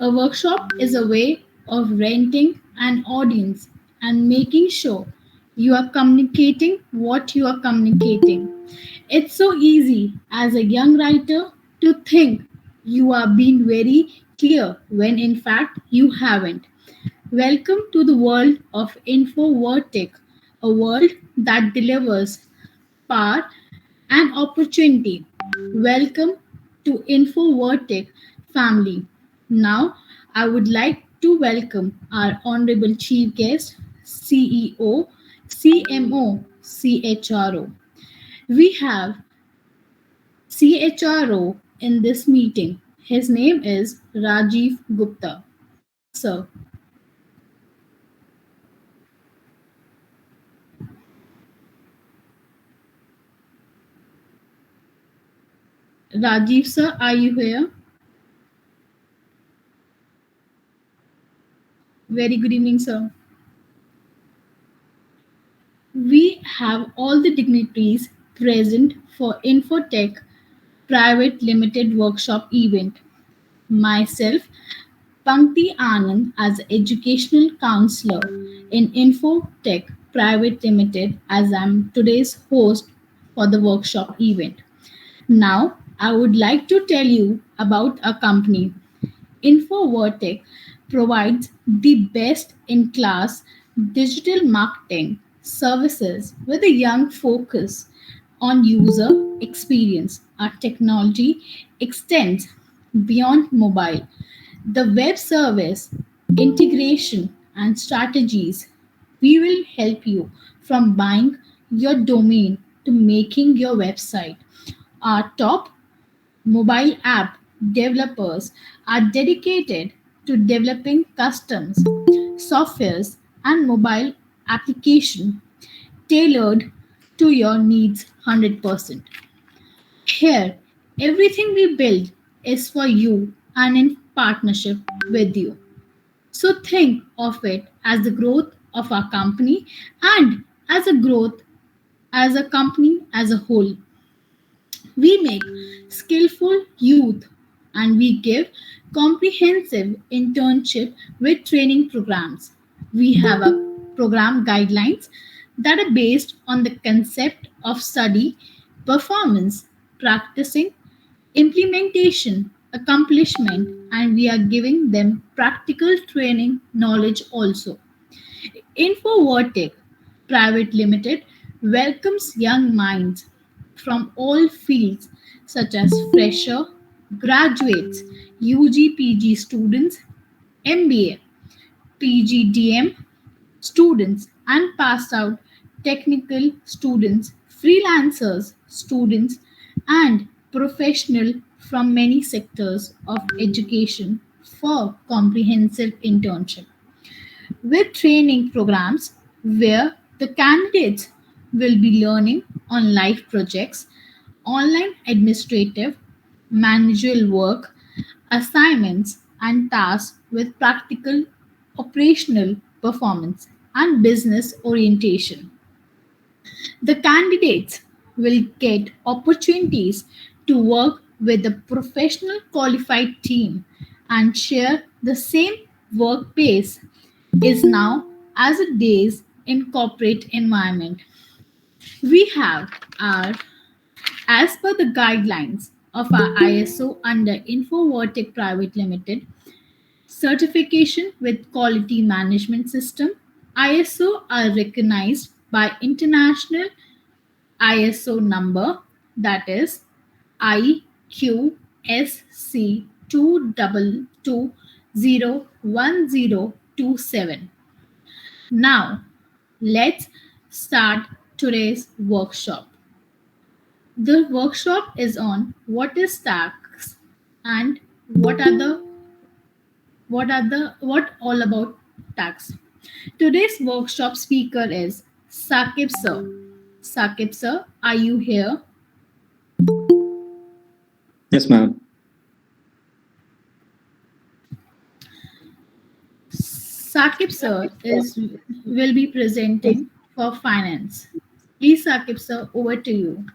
A workshop is a way of renting an audience and making sure you are communicating what you are communicating. It's so easy as a young writer to think you are being very clear when in fact you haven't. Welcome to the world of InfoVertic, a world that delivers power and opportunity. Welcome to InfoVertic family. Now, I would like to welcome our honorable chief guest, CEO, CMO, CHRO. We have CHRO in this meeting. His name is Rajiv Gupta. Sir, Rajiv sir, are you here? Very good evening, sir. We have all the dignitaries present for Infotech Private Limited workshop event. Myself, Pankti Anand, as educational counselor in Infotech Private Limited, as I'm today's host for the workshop event. Now, I would like to tell you about a company. InfoVertic provides the best in class digital marketing services with a young focus on user experience. Our technology extends beyond mobile. The web service, integration, and strategies. We will help you from buying your domain to making your website. Our top mobile app developers are dedicated to developing customs, softwares, and mobile application tailored to your needs 100%. Here, everything we build is for you and in partnership with you. So think of it as the growth of our company and as a growth as a company as a whole. We make skillful youth and we give comprehensive internship with training programs. We have a program guidelines that are based on the concept of study, performance, practicing, implementation, accomplishment, and we are giving them practical training knowledge also. InfoVertic Private Limited welcomes young minds from all fields such as fresher, graduates, UG/PG students, MBA, PGDM students, and passed out technical students, freelancers, students, and professional from many sectors of education for comprehensive internship with training programs where the candidates will be learning on live projects, online administrative, manual work, assignments, and tasks with practical operational performance and business orientation. The candidates will get opportunities to work with a professional qualified team and share the same work pace is now as it is in corporate environment. We have our as per the guidelines of our ISO under InfoVertic Private Limited certification with quality management system. ISO are recognized by international ISO number that is IQSC 2221027. Now, let's start today's workshop. The workshop is on what is tax and what are the what all about tax. Today's workshop speaker is Sakib sir. Sakib sir, are you here? Yes, ma'am. Sakib sir is will be presenting for finance. Please, Sakib sir, over to you.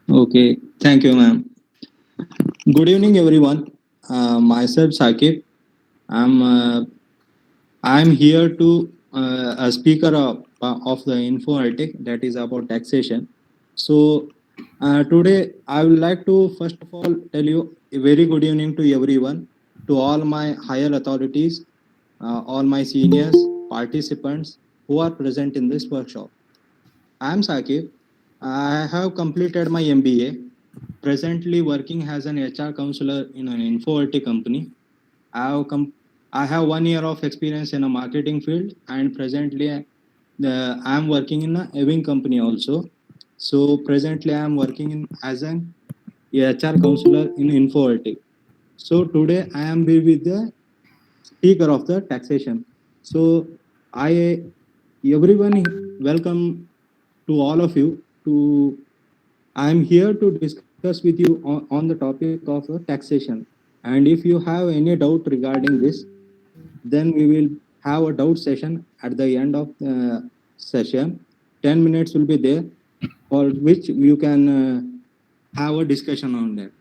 Okay. Thank you, ma'am. Good evening, everyone. Myself, Sakib. I'm I'm here to a speaker of the InfoAltic that is about taxation. So today I would like to first of all tell you a very good evening to everyone, to all my higher authorities, all my seniors, participants who are present in this workshop. I am Sakib. I have completed my MBA, presently working as an HR counselor in an InfoAltic company. I have 1 year of experience in a marketing field, and presently I am working in a Eving company also. So presently I am working as an HR counselor in InfoAltic. So today I am with the speaker of the taxation. So I everyone welcome to all of you. To I am here to discuss with you on the topic of taxation. And if you have any doubt regarding this, then we will have a doubt session at the end of the session. 10 minutes will be there for which you can have a discussion on that.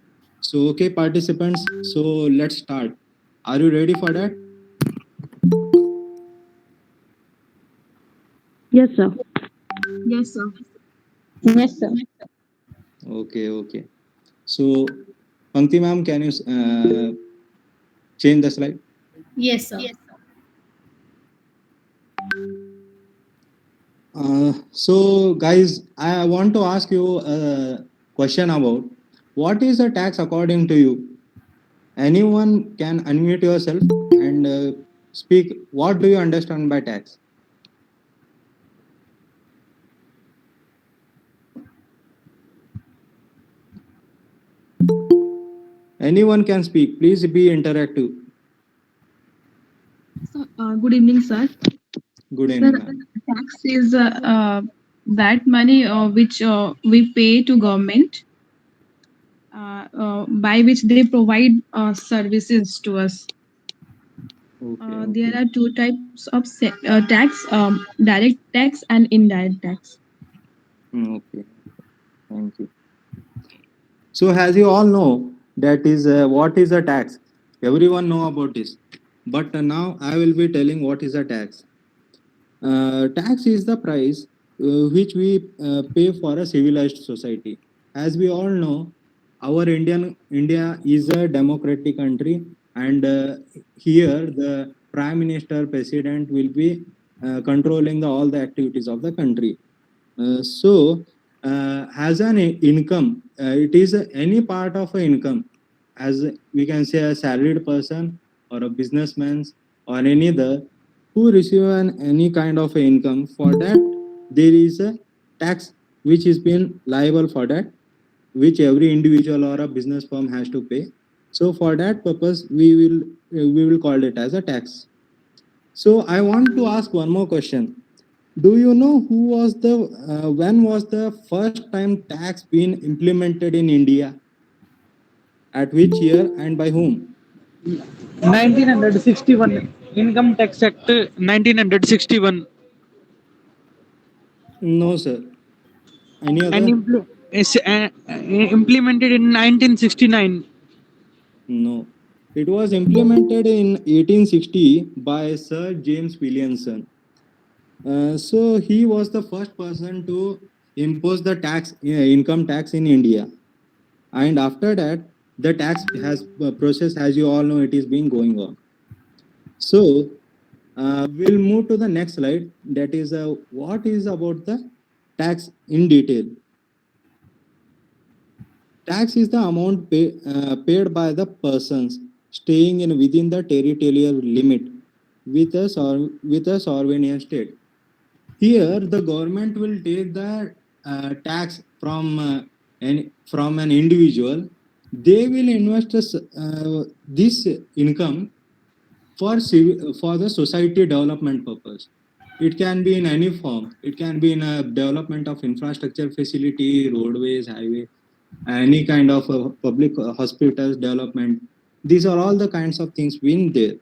So, okay, participants, so let's start. Are you ready for that? Yes, sir. Yes, sir. Yes, sir. Okay, okay. So, Pankti ma'am, can you change the slide? Yes, sir. So, guys, I want to ask you a question about what is a tax according to you? Anyone can unmute yourself and speak. What do you understand by tax? Anyone can speak. Please be interactive. So, good evening, sir. Good Sir, evening, ma'am. tax is that money which we pay to government, by which they provide services to us. Okay, There okay. are two types of tax: direct tax and indirect tax. Okay, thank you. So, as you all know, that is what is a tax. Everyone know about this, but now I will be telling what is a tax. Tax is the price which we pay for a civilized society. As we all know, our India is a democratic country, and here the prime minister, president will be controlling all the activities of the country. As an income, it is any part of an income, as we can say a salaried person or a businessman or any other who receive any kind of a income. For that, there is a tax which is being liable for that, which every individual or a business firm has to pay. So for that purpose, we will call it as a tax. So I want to ask one more question. Do you know who was the when was the first time tax being implemented in India? At which year and by whom? 1961 Income Tax Act 1961 No, sir. Any and other? is implemented in 1969. No. It was implemented in 1860 by Sir James Williamson. So he was the first person to impose the tax, income tax in India. And after that, the tax has process, as you all know, it is being going on. So we'll move to the next slide. That is what is about the tax in detail. Tax is the amount paid by the persons staying in within the territorial limit with a sovereign state. Here, the government will take the tax from an individual. They will invest this income for the society development purpose. It can be in any form. It can be in a development of infrastructure facility, roadways, highway, any kind of public hospitals development. These are all the kinds of things being there.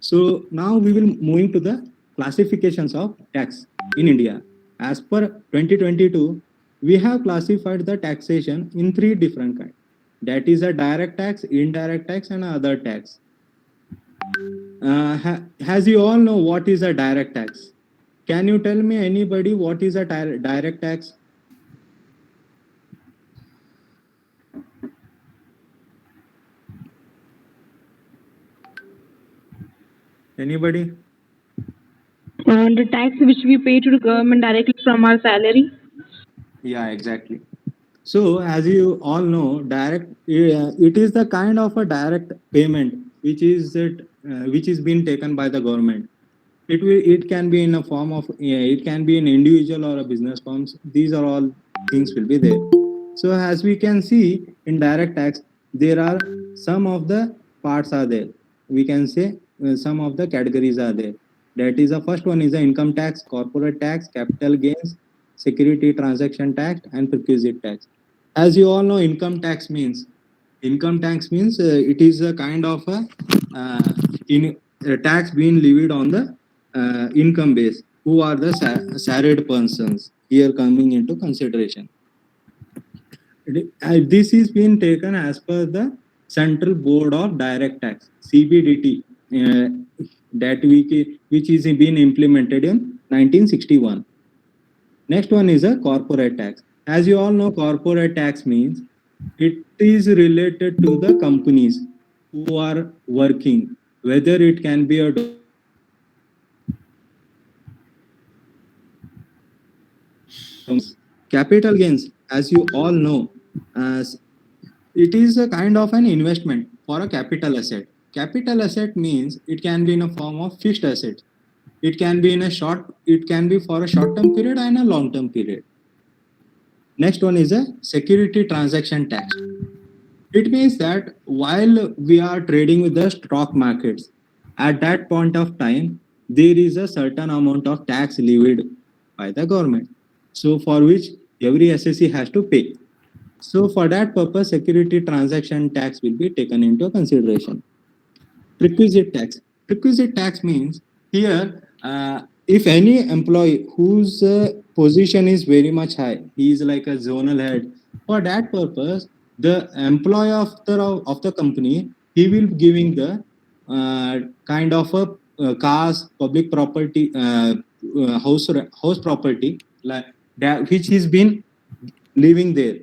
So now we will moving to the classifications of tax in India. As per 2022, we have classified the taxation in three different kinds. That is a direct tax, indirect tax, and other tax. As you all know, what is a direct tax? Can you tell me anybody what is a direct tax? Anybody? The tax which we pay to the government directly from our salary. Yeah, exactly. So, as you all know, it is the kind of a direct payment which is being taken by the government. It can be in a form of, yeah, it can be an individual or a business forms. These are all things will be there. So as we can see in direct tax, there are some of the parts are there. We can say some of the categories are there. That is the first one is the income tax, corporate tax, capital gains, security transaction tax, and perquisite tax. As you all know, income tax means it is a kind of a in tax being levied on the income base. Who are the salaried persons here coming into consideration? This is being taken as per the Central Board of Direct Tax (CBDT) which is being implemented in 1961. Next one is a corporate tax. As you all know, corporate tax means it is related to the companies who are working, whether it can be a capital gains. As you all know, as it is a kind of an investment for a capital asset. Capital asset means it can be in a form of fixed asset. It can be for a short term period and a long term period. Next one is a security transaction tax. It means that while we are trading with the stock markets, at that point of time, there is a certain amount of tax levied by the government. So for which every SSE has to pay. So for that purpose, security transaction tax will be taken into consideration. Requisite tax. Requisite tax means here, if any employee whose position is very much high, he is like a zonal head. For that purpose, the employee of the company, he will be giving the kind of a cars, public property, house property, like that, which is been living there.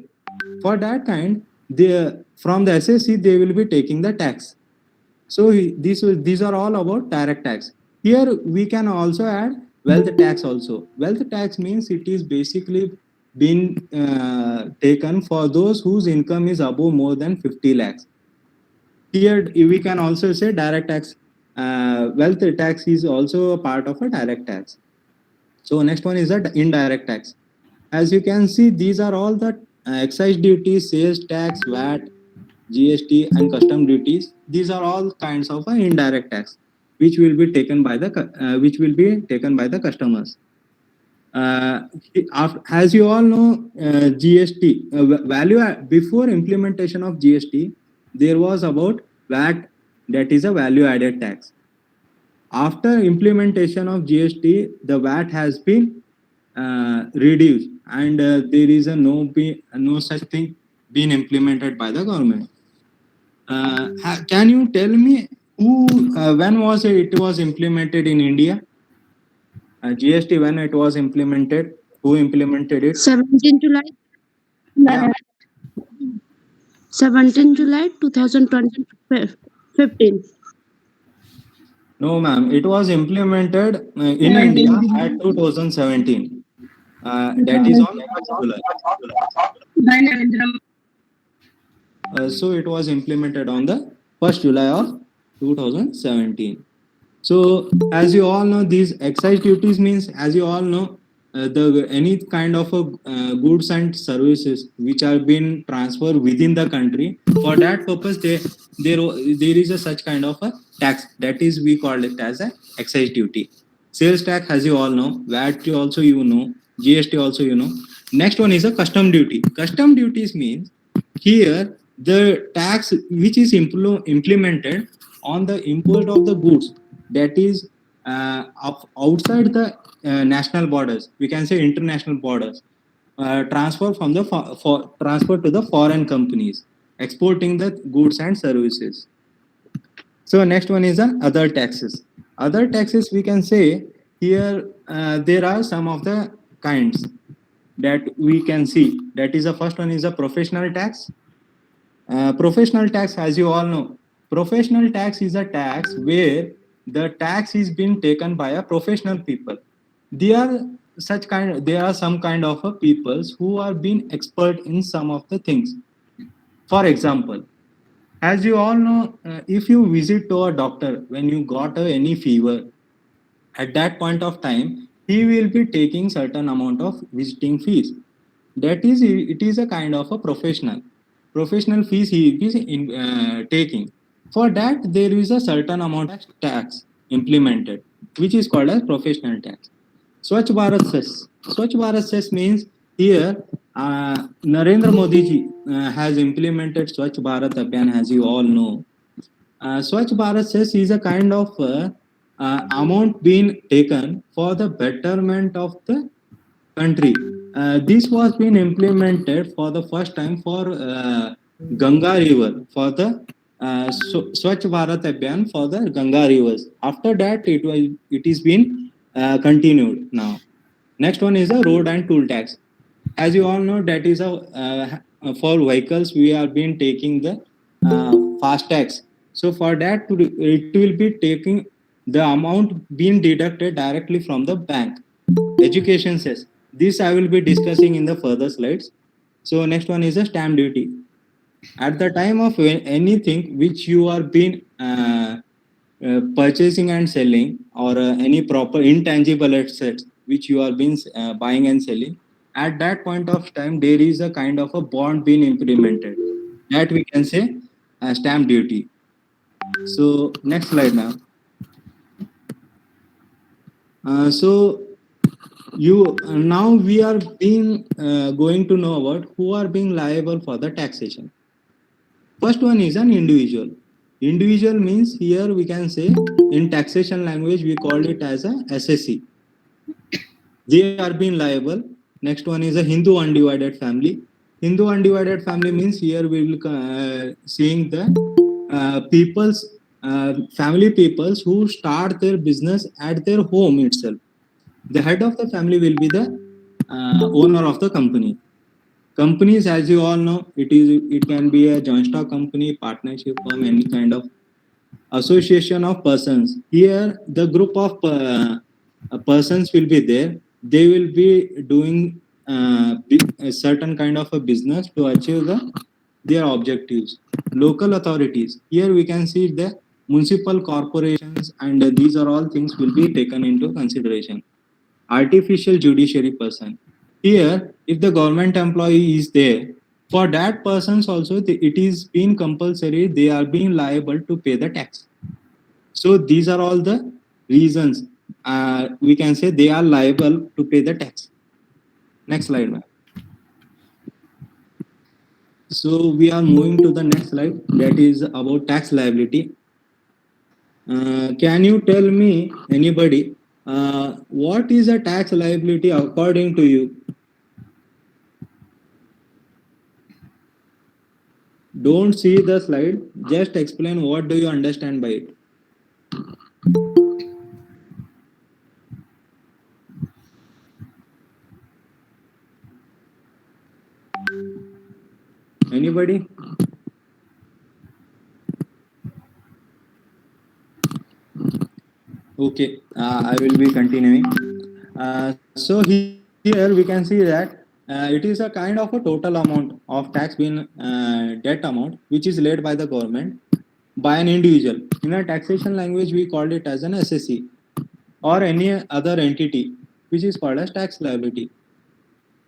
For that kind, they from the SSC they will be taking the tax. So these are all about direct tax. Here we can also add wealth tax also. Wealth tax means it is basically been taken for those whose income is above more than 50 lakhs. Here we can also say direct tax. Wealth tax is also a part of a direct tax. So next one is the indirect tax. As you can see, these are all the excise duties, sales tax, VAT, GST, and custom duties. These are all kinds of indirect tax, which will be taken by the customers. As you all know, GST before implementation of GST, there was about VAT, that is a value added tax. After implementation of GST, the VAT has been reduced, and there is no such thing being implemented by the government. Can you tell me when was it was implemented in India? GST, when it was implemented, who implemented it? 17 July, Yeah. 17 July 2015. No, ma'am. It was implemented in India at 2017. That is on 1st July. So it was implemented on the 1st July of 2017. So as you all know, these excise duties means, as you all know, the any kind of goods and services which are being transferred within the country. For that purpose, there is a such kind of a tax, that is we call it as a excise duty. Sales tax, as you all know, VAT also you know, GST also you know. Next one is a custom duty. Custom duties means here the tax which is implemented on the import of the goods that is outside the national borders, we can say international borders, transfer from the transfer to the foreign companies. exporting the goods and services. So next one is other taxes. Other taxes, we can say here there are some of the kinds that we can see. That is the first one is a professional tax. Professional tax, as you all know, professional tax is a tax where the tax is being taken by a professional people. They are there are some kind of peoples who are being expert in some of the things. For example, as you all know, if you visit to a doctor when you got any fever, at that point of time, he will be taking certain amount of visiting fees. That is, it is a kind of a professional fees he is taking. For that, there is a certain amount of tax implemented, which is called as professional tax. Swachh Bharat Cess. Swachh Bharat Cess means here Narendra Modi ji has implemented Swachh Bharat Abhiyan, as you all know. Swachh Bharat Cess is a kind of amount being taken for the betterment of the country. This was being implemented for the first time for Ganga River, for the Swachh Bharat Abhiyan for the Ganga rivers. After that, it is been continued now. Next one is a road and toll tax. As you all know, that is for vehicles we are been taking the fast tax. So for that, it will be taking the amount being deducted directly from the bank. Education says this I will be discussing in the further slides. So next one is a stamp duty. At the time of anything which you are being purchasing and selling, or any proper intangible assets which you are being buying and selling, at that point of time there is a kind of a bond being implemented, that we can say stamp duty. So next slide now. So you now we are being going to know about who are being liable for the taxation. First one is an individual. Individual means here we can say in taxation language we call it as a SSC. They are being liable. Next one is a Hindu undivided family. Hindu undivided family means here we will seeing the family peoples who start their business at their home itself. The head of the family will be the owner of the company. Companies, as you all know, it can be a joint stock company, partnership firm, any kind of association of persons. Here, the group of persons will be there. They will be doing a certain kind of a business to achieve their objectives. Local authorities. Here we can see the municipal corporations, and these are all things will be taken into consideration. Artificial judiciary person. Here, if the government employee is there, for that persons also it is being compulsory, they are being liable to pay the tax. So these are all the reasons we can say they are liable to pay the tax. Next slide, ma'am. So we are moving to the next slide, that is about tax liability. Can you tell me, anybody, what is a tax liability according to you? Don't see the slide, just explain what do you understand by it. Anybody? Okay, I will be continuing. So here we can see that it is a kind of a total amount of tax being debt amount which is laid by the government by an individual. In a taxation language, we called it as an SSC or any other entity, which is called as tax liability.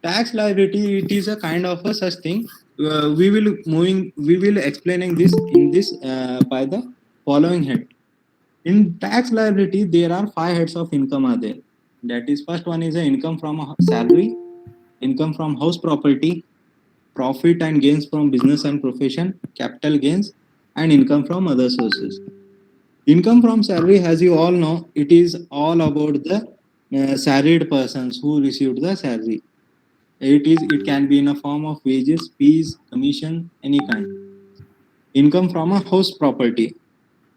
Tax liability, it is a kind of a such thing. We will explaining this in this by the following head. In tax liability, there are 5 heads of income are there. That is, first one is the income from a salary, income from house property, profit and gains from business and profession, capital gains, and income from other sources. Income from salary, as you all know, it is all about the salaried persons who received the salary. It can be in a form of wages, fees, commission, any kind. income from a house property.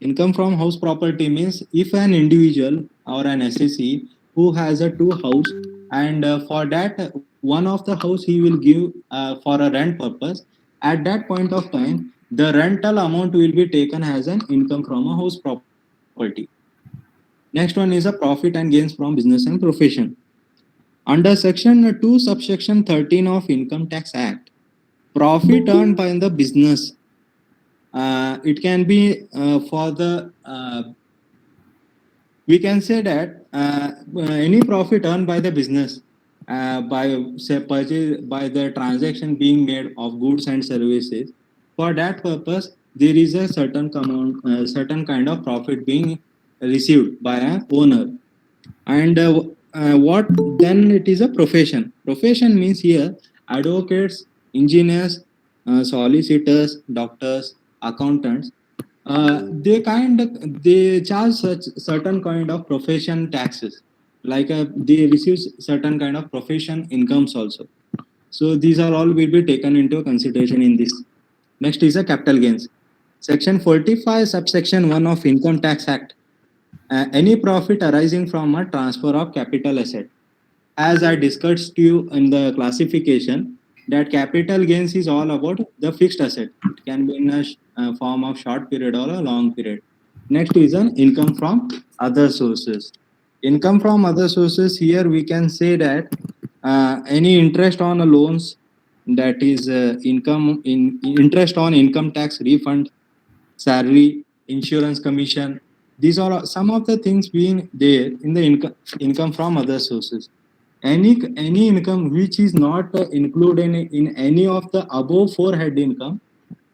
Income from house property means if an individual or an SSE who has a two house, and for that one of the house he will give for a rent purpose, at that point of time the rental amount will be taken as an income from a house property. Next one is a profit and gains from business and profession. Under section 2 subsection 13 of Income Tax Act, profit earned by the business, it can be for the we can say that any profit earned by the business by say purchase by the transaction being made of goods and services, for that purpose there is a certain kind of profit being received by a owner. And what then it is a profession means here advocates, engineers, solicitors, doctors, accountants, they charge such certain kind of profession taxes, like they receive certain kind of profession incomes also. So these are all will be taken into consideration in this. Next is a capital gains. Section 45 subsection 1 of Income Tax Act, any profit arising from a transfer of capital asset. As I discussed to you in the classification, that capital gains is all about the fixed asset. It can be in a form of short period or a long period. Next is an income from other sources. Income from other sources, here we can say that any interest on a loans, that is income in interest on income tax refund, salary, insurance commission. These are some of the things being there in the income from other sources. Any income which is not included in any of the above four head income,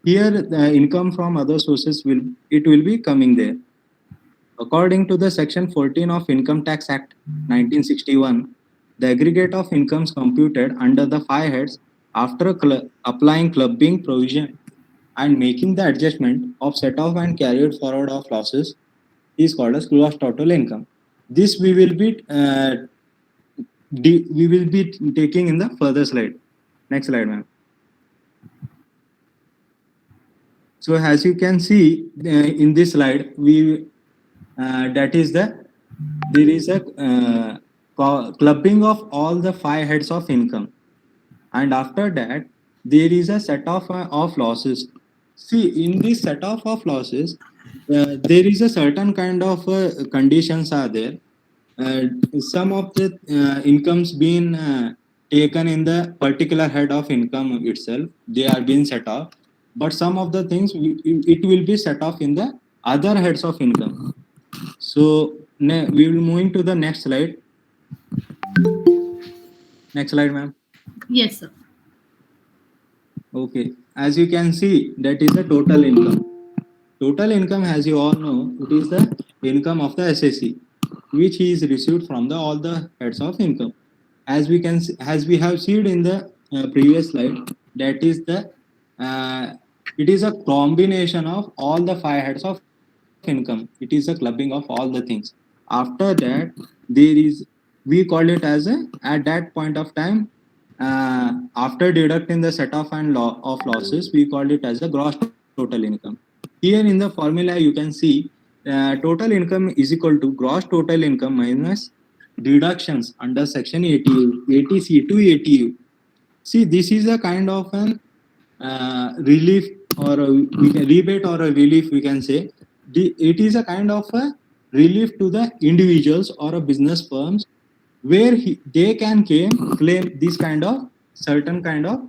here the income from other sources will be coming there. According to the section 14 of Income Tax Act 1961, the aggregate of incomes computed under the five heads after applying clubbing provision and making the adjustment of set off and carried forward of losses is called as gross total income. This we will be taking in the further slide. Next slide, ma'am. So as you can see in this slide, that is there is a clubbing of all the five heads of income, and after that there is a set of losses. See, in this set of losses, there is a certain kind of conditions are there. Some of the incomes being taken in the particular head of income itself, they are being set off, but some of the things it will be set off in the other heads of income. So we will moving to the next slide. Next slide, ma'am. Yes, sir. Okay, as you can see, that is the total income. Total income, as you all know, it is the income of the SSE, which is received from all the heads of income. As we have seen in the previous slide, that is it is a combination of all the five heads of income. It is a clubbing of all the things. After that, there is, we call it as at that point of time, after deducting the set off and of losses, we call it as a gross total income. Here in the formula you can see total income is equal to gross total income minus deductions under section 80C to 80U. See, this is a kind of an relief, or rebate or a relief, we can say. It is a kind of a relief to the individuals or a business firms, where they can claim this kind of certain kind of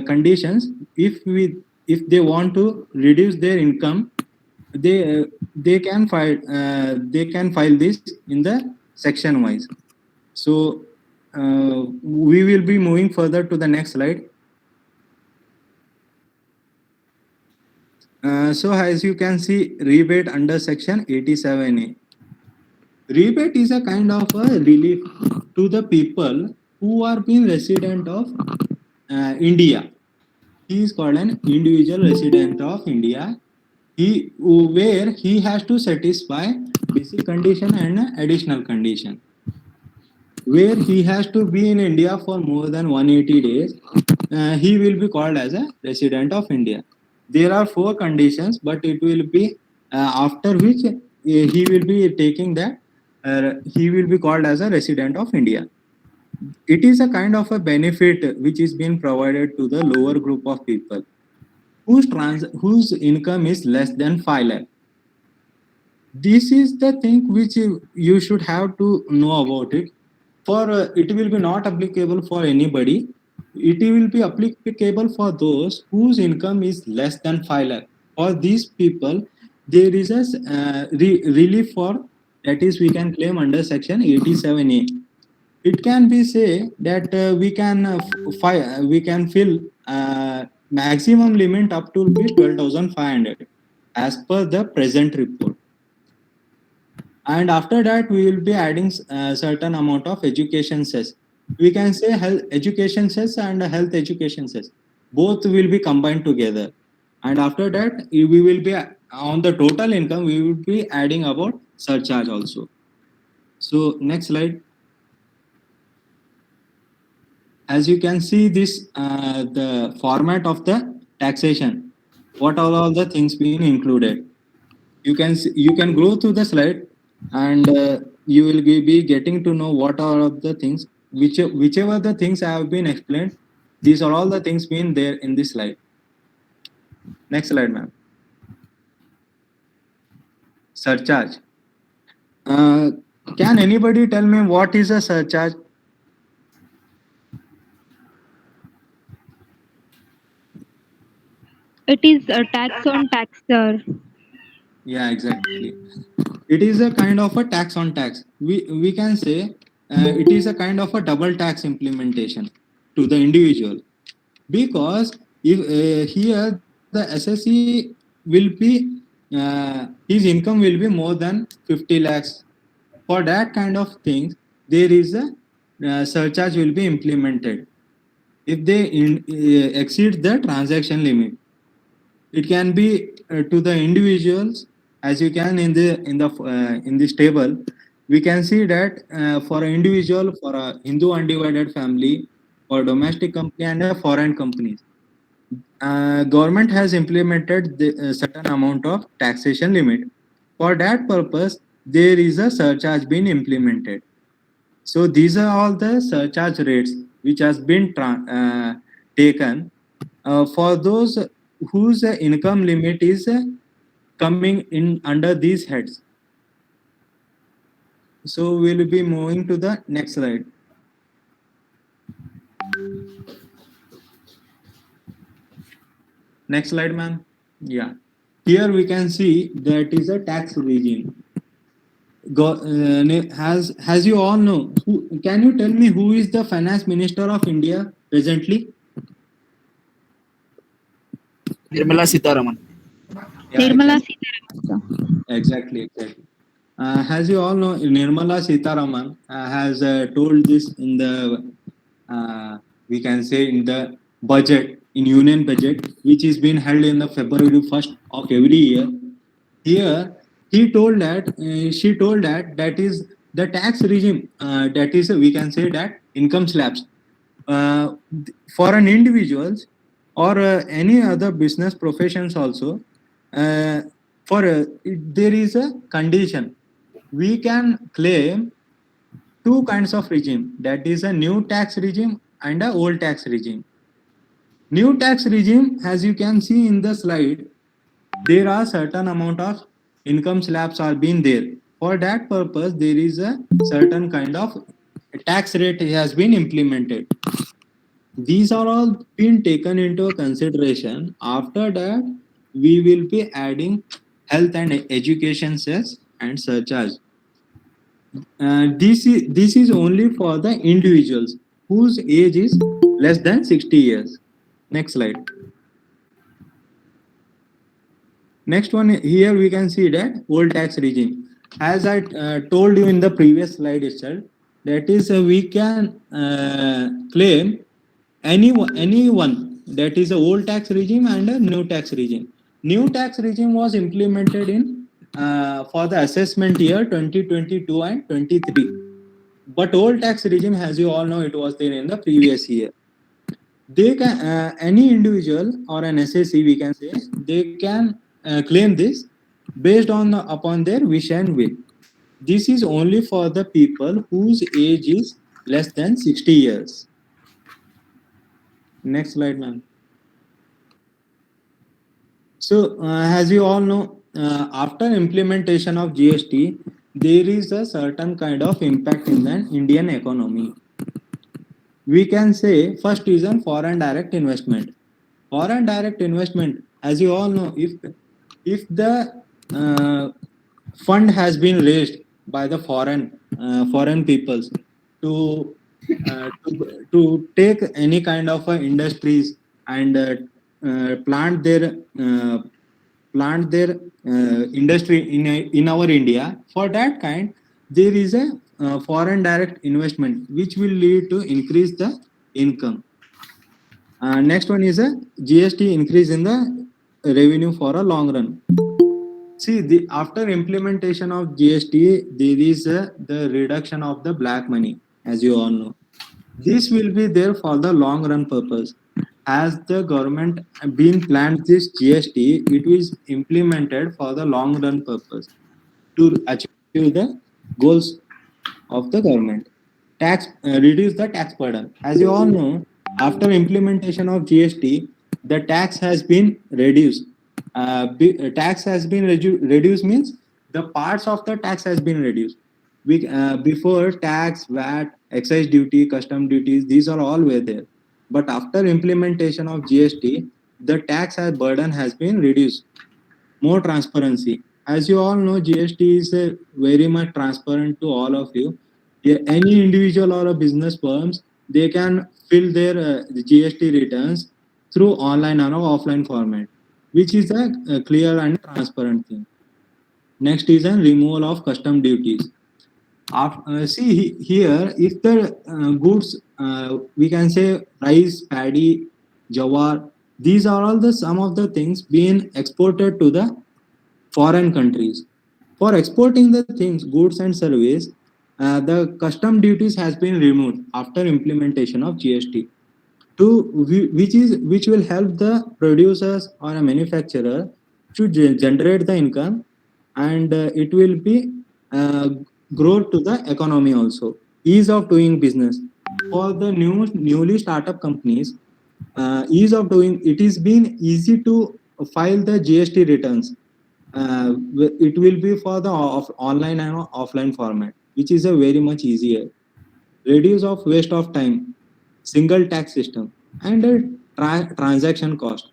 conditions. If they want to reduce their income, they can file this in the section wise. So we will be moving further to the next slide. So as you can see, rebate under section 87A. Rebate is a kind of a relief to the people who are being resident of India. He is called an individual resident of India. Where he has to satisfy basic condition and additional condition. Where he has to be in India for more than 180 days, he will be called as a resident of India. There are four conditions, but it will be after which he will be taking that he will be called as a resident of India. It is a kind of a benefit which is being provided to the lower group of people whose income is less than 5 lakh. This is the thing which you should have to know about it. For it will be not applicable for anybody. It will be applicable for those whose income is less than 5 lakh. For these people, there is a relief for, that is we can claim under section 87A. It can be say that we can fill maximum limit up to rupees 12,500 as per the present report. And after that we will be adding certain amount of education cess. We can say health education cess and health education cess, both will be combined together. And after that we will be on the total income we will be adding about surcharge also. So next slide. As you can see this the format of the taxation, what all the things being included. You can go through the slide and you will be getting to know what are of the things whichever the things have been explained. These are all the things being there in this slide. Next slide, ma'am. Surcharge. Can anybody tell me what is a surcharge? It is a tax on taxer. Yeah, exactly. It is a kind of a tax on tax. We can say it is a kind of a double tax implementation to the individual, because if here the SSE will be his income will be more than 50 lakhs. For that kind of things, there is a surcharge will be implemented if they exceed the transaction limit. It can be to the individuals, as you can in this table. We can see that for an individual, for a Hindu undivided family, for domestic company and foreign companies, government has implemented the certain amount of taxation limit. For that purpose, there is a surcharge being implemented. So these are all the surcharge rates which has been taken for those whose income limit is coming in under these heads. So we'll be moving to the next slide. Next slide, ma'am. Yeah. Here we can see that is a tax regime. Has you all know? Can you tell me who is the finance minister of India presently? Nirmala Sitharaman. Yeah, Nirmala exactly. Sitharaman. Exactly. As you all know, Nirmala Sitharaman has told this in the we can say in the budget, in union budget, which is being held in the February 1st of every year. Here he told that she told that that is the tax regime, that is we can say that income slabs uh, for an individuals or any other business professions also. For there is a condition, we can claim two kinds of regime, that is a new tax regime and a old tax regime. New tax regime, as you can see in the slide, there are certain amount of income slabs are being there. For that purpose, there is a certain kind of tax rate has been implemented. These are all been taken into consideration. After that, we will be adding health and education cess and surcharge. This is only for the individuals whose age is less than 60 years. Next slide. Next one, here we can see that old tax regime. As I told you in the previous slide itself, that is we can claim anyone that is a old tax regime and a new tax regime. New tax regime was implemented in for the assessment year 2022 and 23. But old tax regime, as you all know, it was there in the previous year. they can any individual or an SSC we can say they can claim this based on upon their wish and will. This is only for the people whose age is less than 60 years. Next slide, ma'am. So, as you all know, after implementation of GST, there is a certain kind of impact in the Indian economy. We can say first reason foreign direct investment. Foreign direct investment, as you all know, if the uh, fund has been raised by the foreign peoples to take any kind of industries and uh, plant their industry in our India. For that kind, there is a foreign direct investment which will lead to increase the income. Next one is a GST increase in the revenue for a long run. See, after implementation of GST, there is the reduction of the black money, as you all know. This will be there for the long run purpose. As the government been planned this GST, it is implemented for the long run purpose to achieve the goals of the government. Tax reduce the tax burden. As you all know, after implementation of GST, the tax has been reduced. Tax has been reduced means the parts of the tax has been reduced. Before tax, VAT, excise duty, custom duties, these are all were there. But after implementation of GST, the tax burden has been reduced. More transparency. As you all know, GST is very much transparent to all of you. Yeah, any individual or a business firms, they can fill their GST returns through online or offline format, which is a clear and transparent thing. Next is a removal of custom duties. See here, if the goods, we can say rice, paddy, jawar, these are all the some of the things being exported to the foreign countries. For exporting the things, goods and service, the custom duties has been removed after implementation of GST. Which will help the producers or a manufacturer to generate the income, and it will be uh, grow to the economy also. Ease of doing business for the newly startup companies. Ease of doing it is been easy to file the GST returns. It will be for the online and offline format, which is a very much easier. Reduce of waste of time, single tax system, and a transaction cost.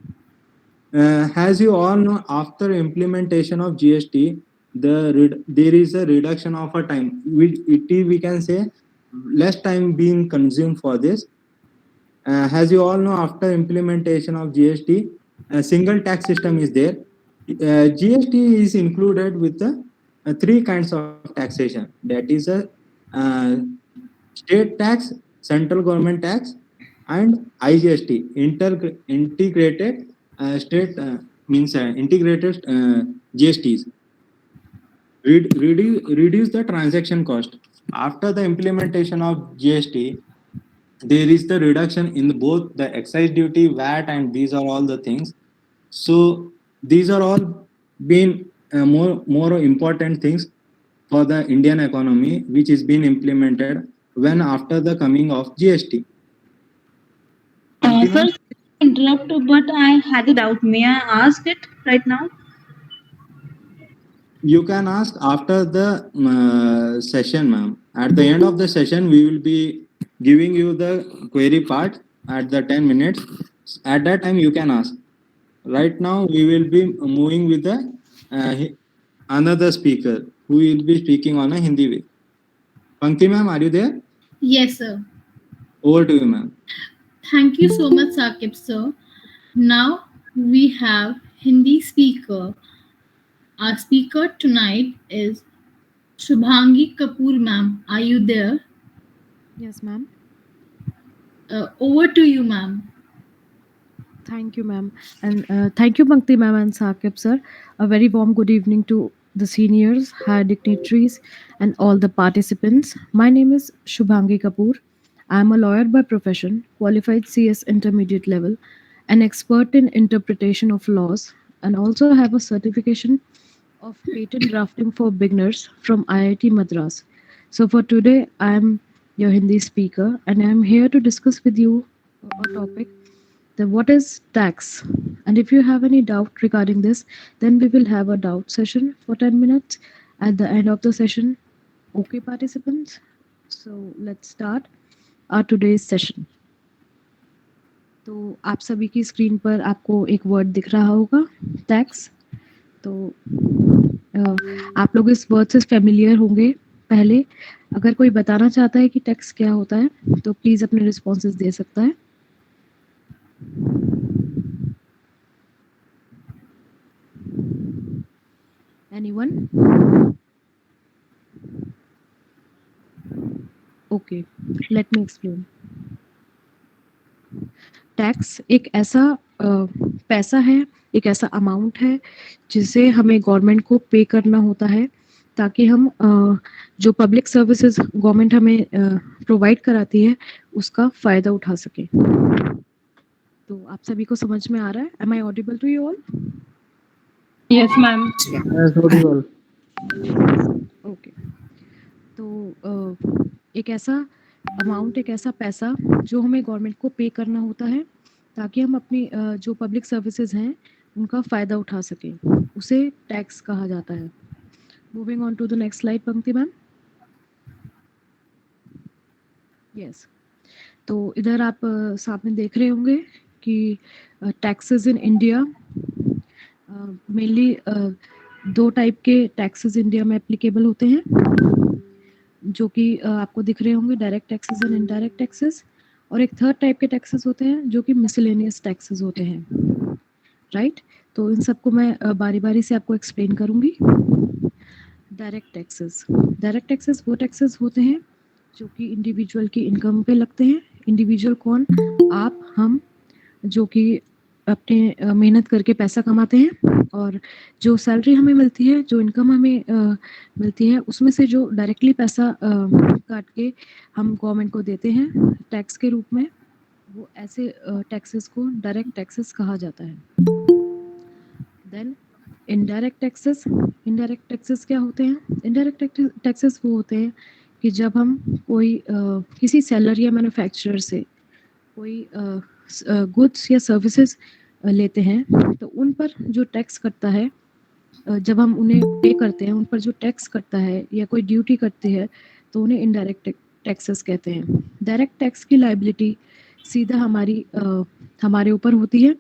As you all know, after implementation of GST, there is a reduction of a time. We can say less time being consumed for this. As you all know, after implementation of GST, a single tax system is there. GST is included with the three kinds of taxation. That is a uh, state tax, central government tax, and IGST, integrated state means integrated GSTs. Reduce the transaction cost. After the implementation of GST, there is the reduction in both the excise duty, VAT, and these are all the things. So these are all been more important things for the Indian economy, which is being implemented when after the coming of GST. Sir, interrupt, but I had a doubt. May I ask it right now? You can ask after the session, ma'am. At the end of the session, we will be giving you the query part at the 10 minutes. At that time, you can ask. Right now, we will be moving with the another speaker who will be speaking on a Hindi way. Pankti ma'am, are you there? Yes, sir. Over to you, ma'am. Thank you so much, Sakib, sir. Now we have Hindi speaker. Our speaker tonight is Shubhangi Kapoor, ma'am. Are you there? Yes, ma'am. Over to you, ma'am. Thank you, ma'am. And thank you, Bhakti, ma'am, and Sakib, sir. A very warm good evening to the seniors, high dignitaries, and all the participants. My name is Shubhangi Kapoor. I am a lawyer by profession, qualified CS intermediate level, an expert in interpretation of laws, and also have a certification of patent drafting for beginners from IIT Madras. So for today, I am your Hindi speaker, and I am here to discuss with you a topic that what is tax. And if you have any doubt regarding this, then we will have a doubt session for 10 minutes at the end of the session. Okay, participants? So let's start our today's session. तो आप सभी की screen पर आपको एक word दिख रहा होगा, टैक्स. तो आप लोग इस वर्ड से फेमिलियर होंगे. पहले अगर कोई बताना चाहता है कि टैक्स क्या होता है तो प्लीज अपने रिस्पॉन्सेस दे सकता है. Anyone? Okay, let me explain. Tax एक ऐसा पैसा है, एक ऐसा अमाउंट है जिसे हमें गवर्नमेंट को पे करना होता है ताकि हम जो पब्लिक सर्विसेज गवर्नमेंट हमें प्रोवाइड कराती है उसका फायदा उठा सके. तो आप सभी को समझ में आ रहा है? Am I audible to you all? Yes, ma'am. Yes, audible. Okay. तो एक ऐसा अमाउंट, एक ऐसा पैसा जो हमें गवर्नमेंट को पे करना होता है ताकि हम अपनी जो पब्लिक सर्विसेज हैं उनका फ़ायदा उठा सकें, उसे टैक्स कहा जाता है. Moving on to the next slide पंक्ति मैम. यस. तो इधर आप सामने देख रहे होंगे कि taxes in India mainly 2 type के टैक्सेस इंडिया में एप्लीकेबल होते हैं जो कि आपको दिख रहे होंगे, direct taxes and indirect taxes. और एक थर्ड टाइप के टैक्सेस होते हैं जो कि मिसलेनियस टैक्सेस होते हैं, राइट? तो इन सबको मैं बारी बारी से आपको एक्सप्लेन करूंगी. Direct taxes. डायरेक्ट टैक्सेस वो टैक्सेस होते हैं जो कि इंडिविजुअल की इनकम पे लगते हैं. इंडिविजुअल कौन? आप, हम, जो कि अपने मेहनत करके पैसा कमाते हैं और जो सैलरी हमें मिलती है, जो इनकम हमें मिलती है, उसमें से जो डायरेक्टली पैसा काट के हम गवर्नमेंट को देते हैं टैक्स के रूप में, वो ऐसे टैक्सेस को डायरेक्ट टैक्सेस कहा जाता है. Then indirect taxes. Indirect taxes क्या होते हैं? इनडायरेक्ट टैक्सेस वो होते हैं कि जब हम कोई किसी सेलर या मैन्युफैक्चरर से कोई गुड्स या सर्विसेज लेते हैं तो उन पर जो टैक्स कटता है, जब हम उन्हें पे करते हैं, उन पर जो टैक्स कटता है या कोई ड्यूटी कटती है तो उन्हें इनडायरेक्ट टैक्सेस कहते हैं. डायरेक्ट टैक्स की लायबिलिटी सीधा हमारे ऊपर होती है,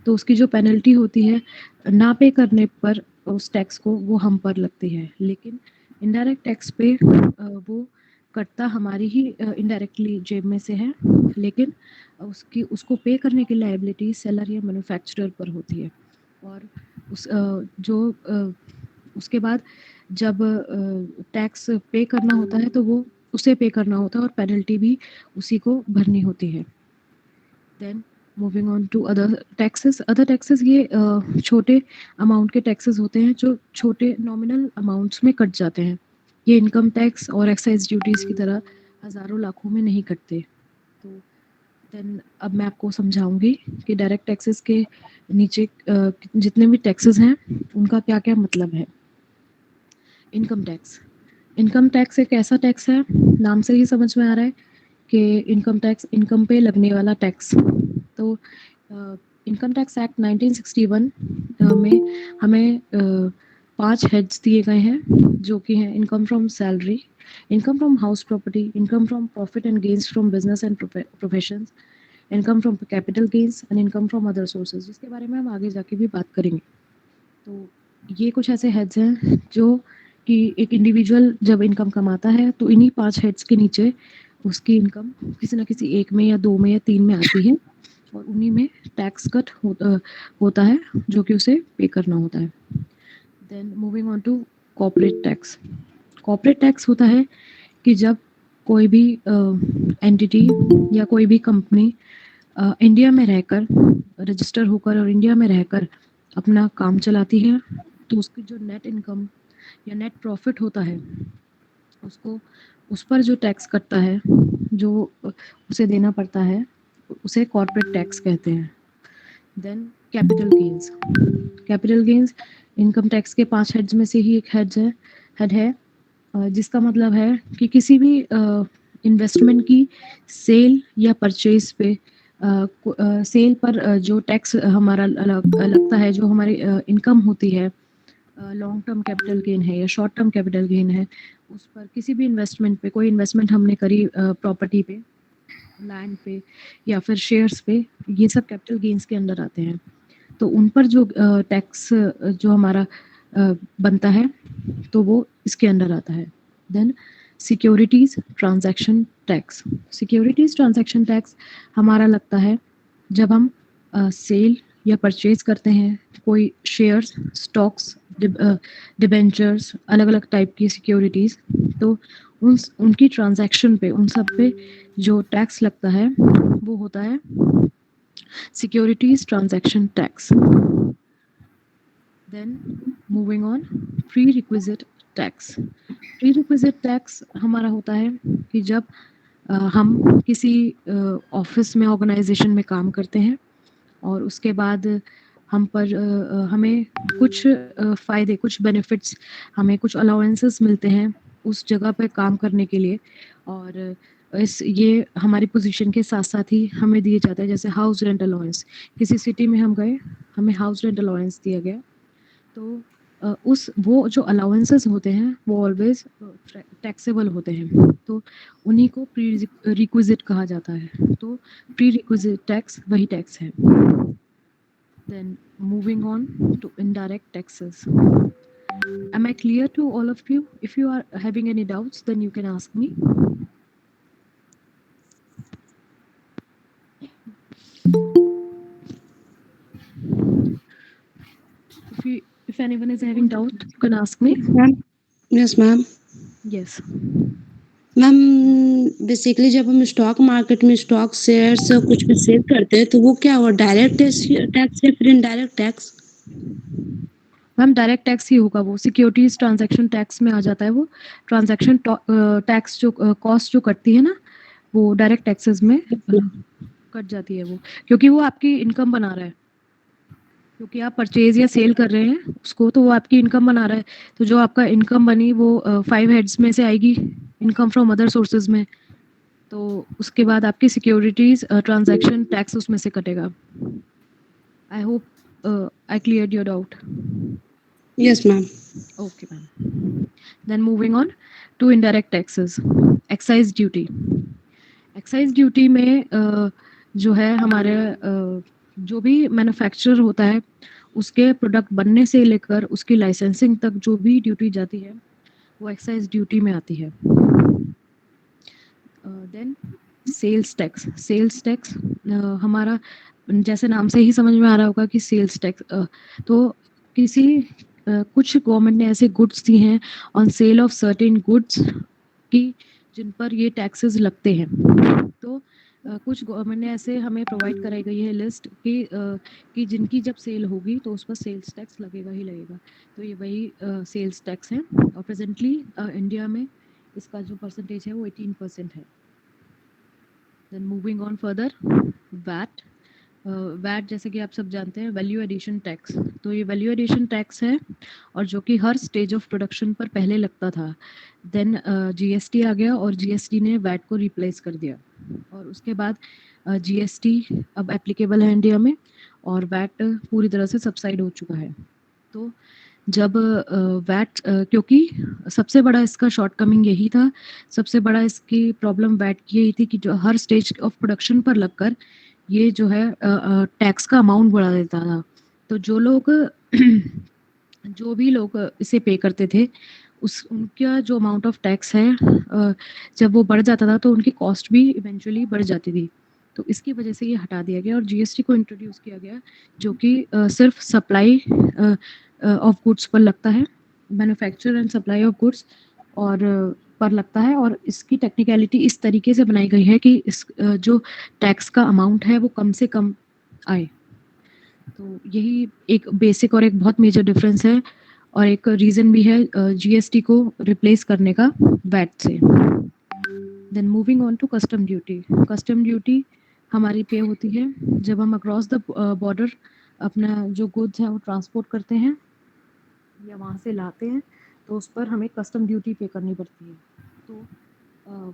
तो उसकी जो पेनल्टी होती है ना पे करने पर उस टैक्स को, वो हम पर लगती है. लेकिन इनडायरेक्ट टैक्स पे वो कटता हमारी ही इनडायरेक्टली जेब में से है, लेकिन उसको पे करने की लायबिलिटी सेलर या मैन्युफैक्चरर पर होती है. और उसके बाद जब टैक्स पे करना होता है तो वो उसे पे करना होता है और पेनल्टी भी उसी को भरनी होती है. Then moving on to other taxes. Other taxes ये छोटे अमाउंट के टैक्सेस होते हैं जो छोटे नॉमिनल अमाउंट्स में कट जाते हैं. ये इनकम टैक्स और एक्साइज ड्यूटीज़ की तरह हज़ारों लाखों में नहीं कटते. तो देन अब मैं आपको समझाऊंगी कि डायरेक्ट टैक्सेस के नीचे जितने भी टैक्सेस हैं उनका क्या क्या मतलब है. Income tax. इनकम टैक्स एक ऐसा टैक्स है, नाम से ही समझ में आ रहा है कि इनकम टैक्स, इनकम पे लगने वाला टैक्स. तो इनकम टैक्स एक्ट 1961 में हमें 5 हेड्स दिए गए हैं जो कि हैं income from salary, income from house property, income from profit and gains from business and professions, income from capital gains and income from other sources, जिसके बारे में हम आगे जाके भी बात करेंगे. तो ये कुछ ऐसे हेड्स हैं जो कि एक इंडिविजुअल जब इनकम कमाता है तो इन्हीं 5 हेड्स के नीचे उसकी इनकम किसी न किसी एक में या 2 में या 3 में आती है और उन्हीं में टैक्स कट होता है जो कि उसे पे करना होता है. Then moving on to corporate tax. Corporate tax होता है कि जब कोई भी एंटिटी या कोई भी कंपनी इंडिया में रहकर, रजिस्टर होकर और इंडिया में रहकर अपना काम चलाती है तो उसकी जो नेट इनकम या नेट प्रॉफिट होता है उसको उस पर जो टैक्स कटता है, जो उसे देना पड़ता है, उसे कॉर्पोरेट टैक्स कहते हैं। Then capital gains income tax के 5 हेड्स में से ही एक हेड है, जिसका मतलब है कि किसी भी इन्वेस्टमेंट की सेल या परचेज पे सेल पर जो टैक्स हमारा लगता है, जो हमारी इनकम होती है, लॉन्ग टर्म कैपिटल गेन है या शॉर्ट टर्म कैपिटल गेन है, उस पर किसी भी इन्वेस्टमेंट पे, कोई इन्वेस्टमेंट हमने करी प्रॉपर्टी पे, लैंड पे या फिर शेयर्स पे, ये सब कैपिटल गेन्स के अंडर आते हैं। तो उन पर जो टैक्स जो हमारा बनता है, तो वो इसके अंडर आता है। Then securities transaction tax. Securities transaction tax हमारा लगता है जब हम सेल या परचेज करते हैं कोई शेयर्स, स्टॉक्स, डिबेंचर्स, अलग अलग टाइप की सिक्योरिटीज, तो उनकी ट्रांजैक्शन पे, उन सब पे जो टैक्स लगता है वो होता है securities transaction tax. Then moving on, prerequisite tax. Prerequisite tax हमारा होता है कि जब हम किसी ऑफिस में, ऑर्गेनाइजेशन में काम करते हैं और उसके बाद हम पर हमें कुछ फ़ायदे, कुछ बेनिफिट्स, हमें कुछ अलाउंसेस मिलते हैं उस जगह पे काम करने के लिए, और ये हमारी पोजीशन के साथ साथ ही हमें दिए जाते हैं। जैसे हाउस रेंट अलाउंस, किसी सिटी में हम गए, हमें हाउस रेंट अलाउंस दिया गया, तो वो जो अलाउंसेस होते हैं वो ऑलवेज टैक्सेबल होते हैं, तो उन्हीं को प्री रिक्विजिट कहा जाता है। तो प्री रिक्विजिट टैक्स वही टैक्स है। Then moving on to indirect taxes. Am I clear to all of you? If you are having any doubts, then you can ask me. If anyone is having doubt, you can ask me. Ma'am, yes ma'am. Yes. Ma'am, basically जब हम stock market में stock shares कुछ भी cell करते हैं, तो वो क्या हुआ, डायरेक्ट टैक्स या फिर indirect tax? Ma'am direct tax ही होगा, वो सिक्योरिटीज ट्रांजैक्शन टैक्स में आ जाता है। वो ट्रांजैक्शन टैक्स जो कॉस्ट जो कटती है ना, वो डायरेक्ट टैक्सेस में कट जाती है वो, क्योंकि वो आपकी इनकम बना रहा है, क्योंकि आप परचेज या सेल कर रहे हैं उसको, तो वो आपकी इनकम बना रहा है। तो जो आपका इनकम बनी वो 5 हेड्स में से आएगी, इनकम फ्रॉम अदर सोर्सेज में, तो उसके बाद आपकी सिक्योरिटीज ट्रांजैक्शन टैक्स उसमें से कटेगा। आई hope I cleared your doubt. Yes ma'am. Okay, ma'am. Then moving on to indirect taxes. Excise duty. Excise duty में जो है हमारे जो भी मैन्युफैक्चरर होता है, उसके प्रोडक्ट बनने से लेकर उसकी लाइसेंसिंग तक जो भी ड्यूटी जाती है, वो एक्साइज ड्यूटी में आती है। Then sales tax. Sales tax हमारा, जैसे नाम से ही समझ में आ रहा होगा कि सेल्स टैक्स, तो किसी कुछ गवर्नमेंट ने ऐसे गुड्स दी हैं on sale of certain goods की जिन पर ये टैक्सेस लगते हैं। तो कुछ गवर्नमेंट ने ऐसे हमें प्रोवाइड कराई गई है लिस्ट कि जिनकी जब सेल होगी तो उस पर सेल्स टैक्स लगेगा ही लगेगा। तो ये वही सेल्स टैक्स है, और प्रेजेंटली इंडिया में इसका जो परसेंटेज है वो 18% है। Then moving on further, VAT. VAT जैसे कि आप सब जानते हैं, वैल्यू एडिशन टैक्स। तो ये वैल्यू एडिशन टैक्स है, और जो कि हर स्टेज ऑफ प्रोडक्शन पर पहले लगता था। देन जीएसटी आ गया और जीएसटी ने वैट को रिप्लेस कर दिया, और उसके बाद जीएसटी अब एप्लीकेबल है इंडिया में, और वैट पूरी तरह से सब्साइड हो चुका है। तो जब वैट, क्योंकि सबसे बड़ा इसका शॉर्टकमिंग यही था, सबसे बड़ा इसकी प्रॉब्लम वैट की यही थी कि जो हर स्टेज ऑफ प्रोडक्शन पर लगकर ये जो है टैक्स का अमाउंट बढ़ा देता था। तो जो भी लोग इसे पे करते थे, उनका जो अमाउंट ऑफ टैक्स है जब वो बढ़ जाता था तो उनकी कॉस्ट भी इवेंचुअली बढ़ जाती थी। तो इसकी वजह से ये हटा दिया गया और जीएसटी को इंट्रोड्यूस किया गया, जो कि सिर्फ सप्लाई ऑफ गुड्स पर लगता है, manufacture and supply of goods और पर लगता है। और इसकी टेक्निकलिटी इस तरीके से बनाई गई है कि इस जो टैक्स का अमाउंट है वो कम से कम आए। तो यही एक बेसिक और एक बहुत मेजर डिफरेंस है, और एक रीज़न भी है जीएसटी को रिप्लेस करने का वैट से। Then moving on to custom duty. Custom duty हमारी पे होती है जब हम अक्रॉस द बॉर्डर अपना जो गुड्स है वो ट्रांसपोर्ट करते हैं या वहाँ से लाते हैं, तो उस पर हमें कस्टम ड्यूटी पे करनी पड़ती है। तो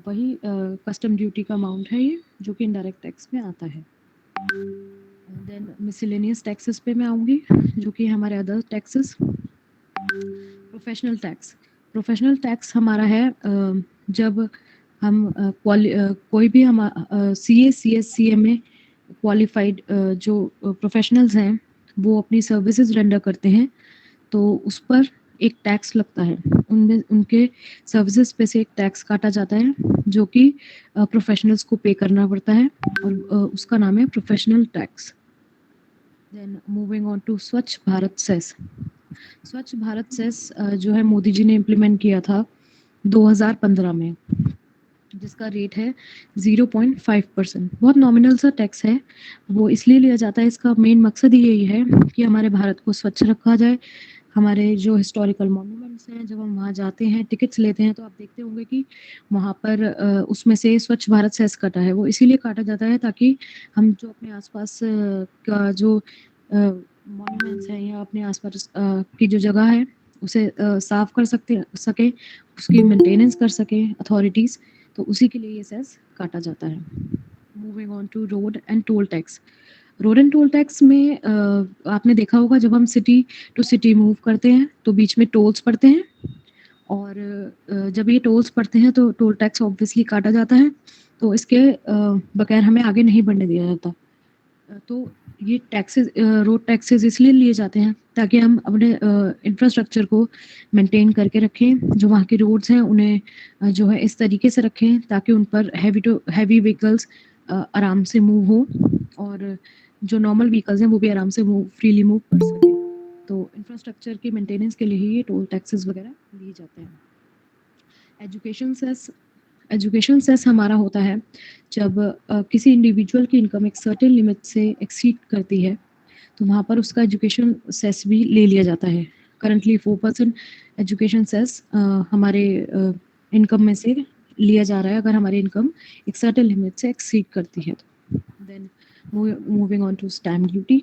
वही कस्टम ड्यूटी का अमाउंट है ये, जो कि इनडायरेक्ट टैक्स में आता है। देन मिसलेनियस टैक्सेस पे मैं आऊँगी, जो कि हमारे other taxes. Professional tax. Professional tax हमारा है जब हम कोई भी हम सीए, सीएस, सीएमए क्वालिफाइड जो प्रोफेशनल्स हैं वो अपनी सर्विसेज रेंडर करते हैं, तो उस पर एक टैक्स लगता है। उनमें उनके सर्विसेज पे से एक टैक्स काटा जाता है, जो कि प्रोफेशनल्स को पे करना पड़ता है, और उसका नाम है professional tax. Then moving on to Swachh Bharat cess. स्वच्छ भारत सेस जो है मोदी जी ने इम्प्लीमेंट किया था 2015 में, जिसका रेट है 0.5%। बहुत नॉमिनल सा टैक्स है, वो इसलिए लिया जाता है, इसका मेन मकसद ही यही है कि हमारे भारत को स्वच्छ रखा जाए। हमारे जो हिस्टोरिकल मॉन्यूमेंट्स हैं, जब हम वहाँ जाते हैं, टिकट्स लेते हैं, तो आप देखते होंगे कि वहाँ पर उसमें से स्वच्छ भारत सेस कटा है। वो इसीलिए काटा जाता है ताकि हम जो अपने आसपास का जो मॉन्यूमेंट्स हैं या अपने आसपास की जो जगह है उसे साफ कर सके, उसकी मेंटेनेंस कर सके अथॉरिटीज़, तो उसी के लिए ये सेस काटा जाता है। Moving on to road and toll tax. Road and toll tax में आपने देखा होगा जब हम सिटी टू सिटी मूव करते हैं तो बीच में टोल्स पड़ते हैं, और जब ये टोल्स पड़ते हैं तो टोल टैक्स ऑब्वियसली काटा जाता है, तो इसके बगैर हमें आगे नहीं बढ़ने दिया जाता। तो ये टैक्सेस, रोड टैक्सेस इसलिए लिए जाते हैं ताकि हम अपने इंफ्रास्ट्रक्चर को मेंटेन करके रखें, जो वहाँ के रोड्स हैं उन्हें जो है इस तरीके से रखें ताकि उन पर हैवी व्हीकल्स आराम से मूव हो, और जो नॉर्मल व्हीकल्स हैं वो भी आराम से फ्रीली मूव कर सकें। तो इंफ्रास्ट्रक्चर के मेंटेनेंस के लिए ही ये टोल टैक्सेस वगैरह लिए जाते हैं। एजुकेशन सेस हमारा होता है जब किसी इंडिविजुअल की इनकम एक सर्टेन लिमिट से एक्सीड करती है, तो वहाँ पर उसका एजुकेशन सेस भी ले लिया जाता है। करंटली 4% एजुकेशन सेस हमारे इनकम में से लिया जा रहा है अगर हमारी इनकम एक सर्टेन लिमिट से एक्सीड करती है। Then moving on to stamp duty.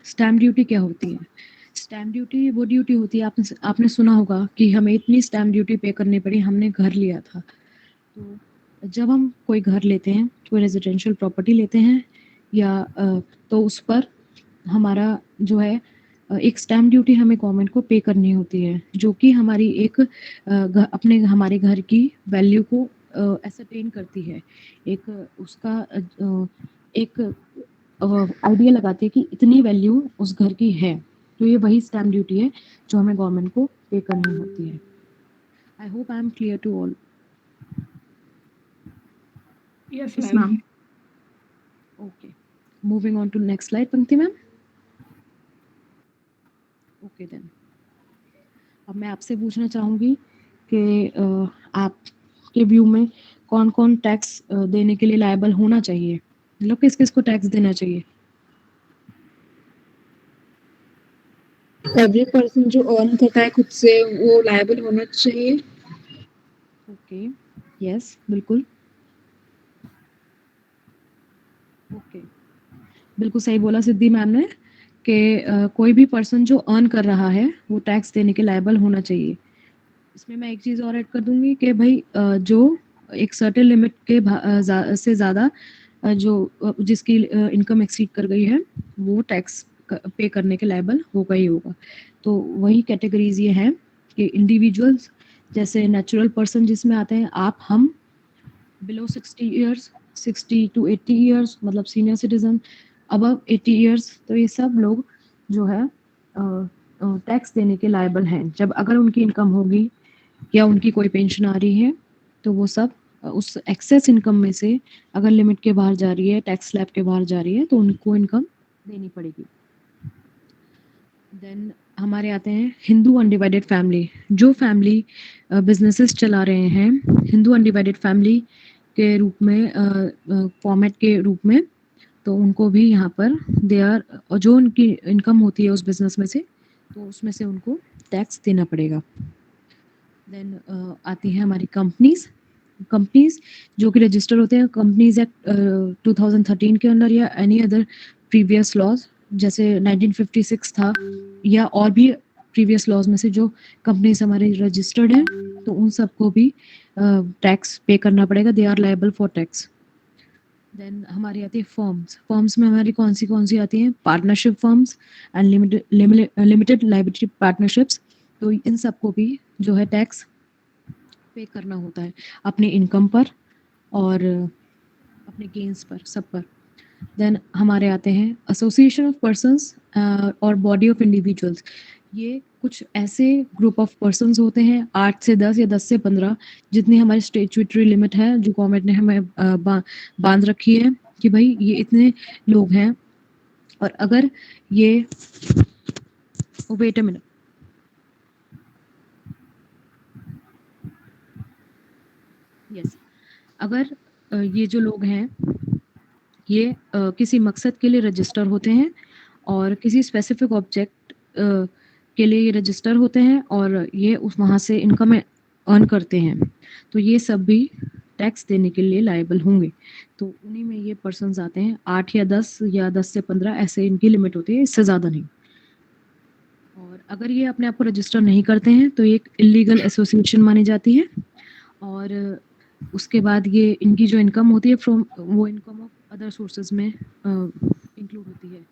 Stamp duty क्या होती है? स्टैम्प ड्यूटी वो ड्यूटी होती है, आपने सुना होगा कि हमें इतनी स्टैम्प ड्यूटी पे करनी पड़ी, हमने घर लिया था। तो जब हम कोई घर लेते हैं, कोई रेजिडेंशियल प्रॉपर्टी लेते हैं या तो उस पर हमारा जो है एक स्टैम्प ड्यूटी हमें गवर्नमेंट को पे करनी होती है, जो कि हमारी एक हमारे घर की वैल्यू को एसरटेन करती है, एक उसका एक आइडिया लगाती है कि इतनी वैल्यू उस घर की है। तो ये वही स्टैम्प ड्यूटी है जो हमें गवर्नमेंट को पे करनी होती है। I hope I am clear to all. Yes, Yes, ma'am. ma'am. Okay, moving on to next slide पंक्ति मैम। ओके देन, अब मैं आपसे पूछना चाहूँगी कि आपके व्यू में कौन कौन टैक्स देने के लिए लायबल होना चाहिए, मतलब किस किस को टैक्स देना चाहिए? एवरी पर्सन जो अर्न करता है खुद से वो लायबल होना चाहिए। ओके, यस, बिल्कुल। ओके, बिल्कुल सही बोला सिद्धि मैम ने कि कोई भी पर्सन जो अर्न कर रहा है वो टैक्स देने के लायबल होना चाहिए। इसमें मैं एक चीज़ और ऐड कर दूंगी कि भाई जो एक सर्टेन लिमिट के से ज़्यादा जिसकी इनकम एक्सीड कर गई है वो टैक्स पे करने के लायबल होगा ही होगा। तो वही कैटेगरीज ये हैं कि इंडिविजुअल्स, जैसे नेचुरल पर्सन जिसमें आते हैं आप, हम, बिलो 60 ईयर्स, 60 to 80 ईयर्स मतलब सीनियर सिटीजन, अबव 80 ईयर्स, तो ये सब लोग जो है टैक्स देने के लायबल हैं। जब अगर उनकी इनकम होगी या उनकी कोई पेंशन आ रही है तो वो सब उस एक्सेस इनकम में से अगर लिमिट के बाहर जा रही है, टैक्स स्लैब के बाहर जा रही है, तो उनको इनकम देनी पड़ेगी। देन हमारे आते हैं हिंदू अनडिवाइडेड फैमिली। जो फैमिली बिजनेसेस चला रहे हैं हिंदू अनडिवाइडेड फैमिली के रूप में, फॉर्मेट के रूप में, तो उनको भी यहाँ पर और जो उनकी इनकम होती है उस बिजनेस में से, तो उसमें से उनको टैक्स देना पड़ेगा। देन आती है हमारी कंपनीज। कंपनीज जो कि रजिस्टर होते हैं कंपनीज एक्ट 2013 के अंडर या एनी अदर प्रीवियस लॉज जैसे 1956 था या और भी प्रीवियस लॉज में से जो कंपनीज हमारे रजिस्टर्ड हैं तो उन सबको भी टैक्स पे करना पड़ेगा, they are liable for tax. Then हमारी आती है फर्म्स। फर्म्स में हमारी कौन सी आती हैं? Partnership firms and limited liability partnerships. तो इन सबको भी जो है टैक्स पे करना होता है अपने इनकम पर और अपने गेन्स पर, सब पर। देन हमारे आते हैं एसोसिएशन ऑफ पर्सन्स और बॉडी ऑफ इंडिविजुअल्स। ये कुछ ऐसे ग्रुप ऑफ पर्सन्स होते हैं 8 से 10 या 10 से 15 जितनी हमारी स्टेचुटरी लिमिट है जो गवर्नमेंट ने हमें बांध रखी है कि भाई ये इतने लोग हैं। और अगर ये वेट अ मिनट, यस, अगर ये जो लोग हैं ये किसी मकसद के लिए रजिस्टर होते हैं और किसी स्पेसिफिक ऑब्जेक्ट के लिए ये रजिस्टर होते हैं और ये उस वहाँ से इनकम अर्न करते हैं तो ये सब भी टैक्स देने के लिए लायबल होंगे। तो उन्हीं में ये पर्सन्स आते हैं 8 या 10 या 10 से 15 ऐसे इनकी लिमिट होती है, इससे ज़्यादा नहीं। और अगर ये अपने आप को रजिस्टर नहीं करते हैं तो ये एक इलीगल एसोसिएशन मानी जाती है और उसके बाद ये इनकी जो इनकम होती है फ्रॉम वो इनकम ऑफ अदर सोर्सेज में इंक्लूड होती है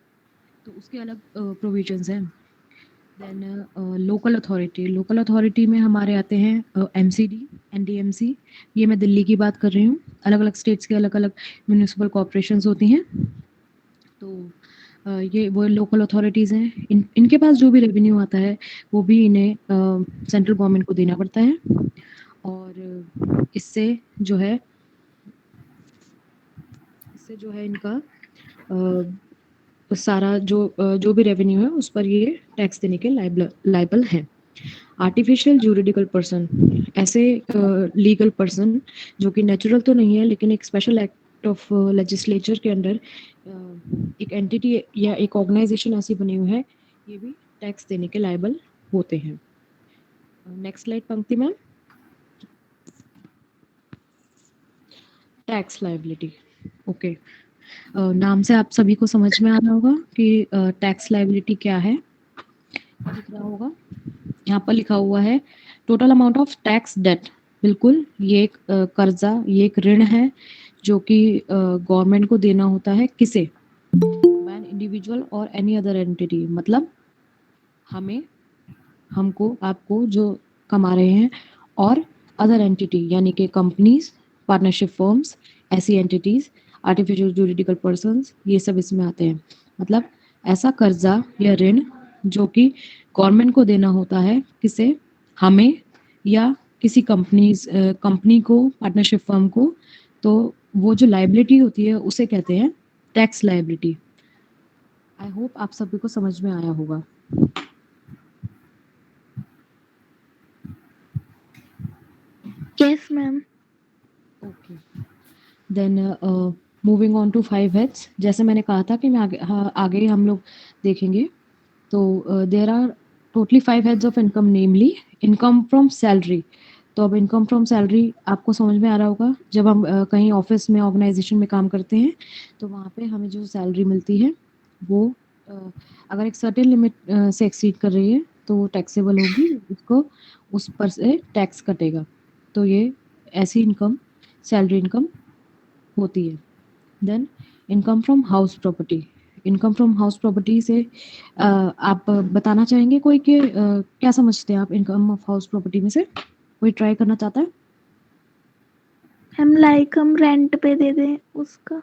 तो उसके अलग प्रोविजंस हैं। देन लोकल अथॉरिटी में हमारे आते हैं एमसीडी, एनडीएमसी। ये मैं दिल्ली की बात कर रही हूँ। अलग अलग स्टेट्स के अलग अलग म्यूनिसिपल कॉर्पोरेशंस होती हैं तो ये वो लोकल अथॉरिटीज़ हैं। इनके पास जो भी रेवेन्यू आता है वो भी इन्हें सेंट्रल गवर्नमेंट को देना पड़ता है और इससे जो है इनका सारा जो भी रेवेन्यू है उस पर ये टैक्स देने के लायबल हैं। आर्टिफिशियल जूरिडिकल पर्सन, ऐसे लीगल पर्सन जो कि नेचुरल तो नहीं है लेकिन एक स्पेशल एक्ट ऑफ लेजिस्लेचर के अंडर एक एंटिटी या एक ऑर्गेनाइजेशन ऐसी बनी हुई है, ये भी टैक्स देने के लायबल होते हैं। नेक्स्ट स्लाइड पंक्ति मैम। Tax liability, okay. नाम से आप सभी को समझ में आ रहा होगा कि टैक्स लायबिलिटी क्या है। दिख रहा होगा यहाँ पर लिखा हुआ है total amount of tax debt. बिल्कुल, ये एक कर्जा, ये एक ऋण है जो कि गवर्नमेंट को देना होता है। किसे? एन इंडिविजुअल और एनी अदर एंटिटी, मतलब हमें, हमको, आपको जो कमा रहे हैं और अदर एंटिटी यानी कि कंपनीज, पार्टनरशिप फर्म्स, ऐसी एंटिटीज, आर्टिफिशियल जूरिडिकल पर्सन्स, ये सब इसमें आते हैं। मतलब ऐसा कर्जा या ऋण जो कि गवर्नमेंट को देना होता है। किसे? हमें या किसी कंपनी को, पार्टनरशिप फर्म को। तो वो जो लायबिलिटी होती है उसे कहते हैं टैक्स लायबिलिटी। आई होप आप सभी को समझ में आया होगा। Yes, ma'am. Okay, then moving on to 5 heads. जैसे मैंने कहा था कि मैं आगे हम लोग देखेंगे। तो there are totally 5 heads of income, namely income from salary. तो अब इनकम फ्रॉम सैलरी आपको समझ में आ रहा होगा, जब हम कहीं ऑफिस में, ऑर्गेनाइजेशन में काम करते हैं तो वहाँ पे हमें जो सैलरी मिलती है वो अगर एक सर्टेन लिमिट से एक्सीड कर रही है तो टैक्सेबल होगी, उसको उस पर से टैक्स कटेगा। तो ये ऐसी इनकम सैलरी इनकम होती है। Then income from house property. Income from house property से आप बताना चाहेंगे कोई कि क्या समझते हैं आप इनकम ऑफ हाउस प्रॉपर्टी में से? कोई ट्राई करना चाहता है? हम रेंट पे दे दें उसका।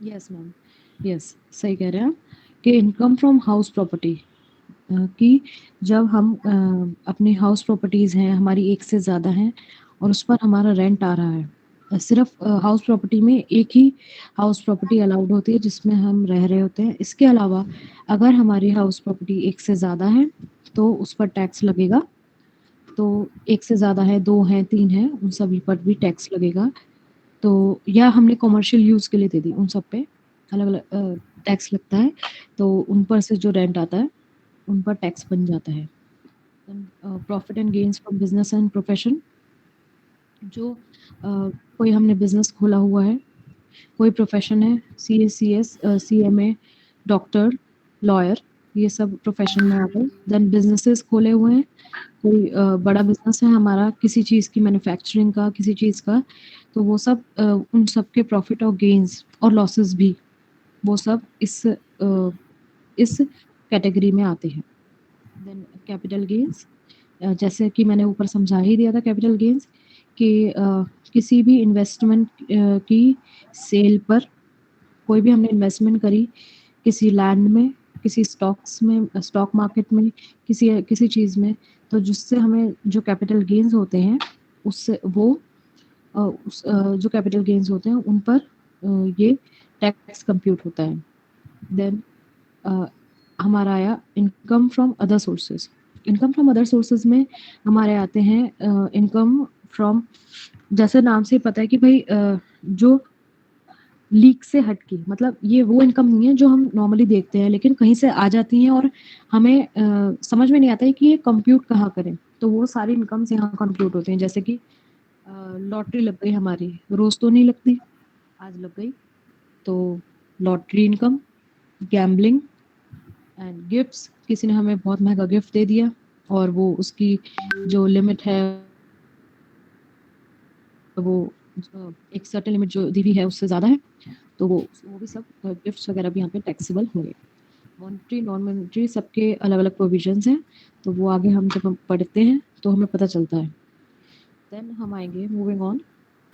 यस मैम, यस, सही कह रहे हैं आप कि इनकम फ्रॉम हाउस प्रॉपर्टी कि जब हम अपने हाउस प्रॉपर्टीज हैं, हमारी एक से ज़्यादा हैं और उस पर हमारा रेंट आ रहा है। सिर्फ हाउस प्रॉपर्टी में एक ही हाउस प्रॉपर्टी अलाउड होती है जिसमें हम रह रहे होते हैं। इसके अलावा अगर हमारी हाउस प्रॉपर्टी एक से ज़्यादा है तो उस पर टैक्स लगेगा। तो एक से ज़्यादा है, 2 हैं, 3 हैं, उन सभी पर भी टैक्स लगेगा। तो या हमने कमर्शियल यूज़ के लिए दे दी, उन सब पे अलग अलग टैक्स लगता है। तो उन पर से जो रेंट आता है उन पर टैक्स बन जाता है। Profit and gains from business and profession, जो कोई हमने बिजनेस खोला हुआ है, कोई प्रोफेशन है, CA, CS, CMA, doctor, lawyer, ये सब प्रोफेशन में आ गए। देन बिजनेसेस खोले हुए हैं, कोई बड़ा बिजनेस है हमारा किसी चीज़ की मैन्युफैक्चरिंग का, किसी चीज़ का, तो वो सब उन सब के प्रॉफिट और गेन्स और लॉसेस भी, वो सब इस कैटेगरी में आते हैं। देन कैपिटल गेन्स, जैसे कि मैंने ऊपर समझा ही दिया था कैपिटल गेन्स कि किसी भी इन्वेस्टमेंट की सेल पर, कोई भी हमने इन्वेस्टमेंट करी किसी लैंड में, किसी स्टॉक्स में, स्टॉक मार्केट में, किसी चीज़ में, तो जिससे हमें जो कैपिटल गेन्स होते हैं उससे वो जो कैपिटल गेन्स होते हैं उन पर ये टैक्स कंप्यूट होता है। देन हमारा आया income from other sources. Income from other sources में हमारे आते हैं इनकम फ्रॉम, जैसे नाम से पता है कि भाई जो लीक से हटके, मतलब ये वो इनकम नहीं है जो हम नॉर्मली देखते हैं, लेकिन कहीं से आ जाती हैं और हमें समझ में नहीं आता है कि ये कंप्यूट कहाँ करें, तो वो सारी इनकम्स यहाँ कंप्यूट होते हैं। जैसे कि लॉटरी लग गई हमारी, रोज तो नहीं लगती, आज लग गई, तो lottery income, gambling and gifts, किसी ने हमें बहुत महंगा गिफ्ट दे दिया और वो उसकी जो लिमिट है वो एक सर्टेन लिमिट जो दी हुई है उससे ज़्यादा है, तो वो भी सब गिफ्ट्स वगैरह भी यहाँ पे टैक्सेबल होंगे। मॉनेटरी, नॉन मॉनेटरी सबके अलग अलग प्रोविजंस हैं, तो वो आगे हम जब हम पढ़ते हैं तो हमें पता चलता है। देन हम आएंगे मूविंग ऑन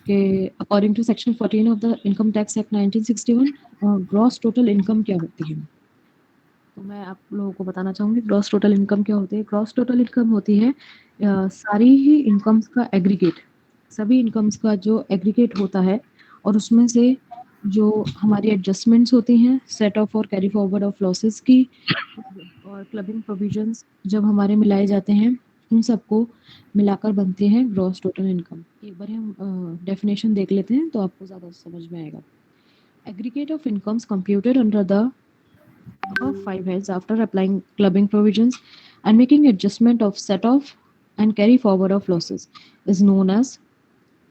कि according to section 14 of the income tax act 1961 gross total income क्या होती है। तो मैं आप लोगों को बताना चाहूँगी ग्रॉस टोटल इनकम क्या होती है। ग्रॉस टोटल इनकम होती है सारी ही इनकम्स का एग्रीगेट, सभी इनकम्स का जो एग्रीगेट होता है और उसमें से जो हमारी एडजस्टमेंट्स होती हैं, सेट ऑफ और कैरी फॉरवर्ड ऑफ लॉसेस की और क्लबिंग प्रोविजंस जब हमारे मिलाए जाते हैं, उन सबको मिलाकर बनते हैं ग्रॉस टोटल इनकम। एक बार हम डेफिनेशन देख लेते हैं तो आपको ज़्यादा समझ में आएगा। Aggregate of incomes computed under the above 5 heads after applying clubbing provisions and making adjustment of set off and carry forward of losses is known as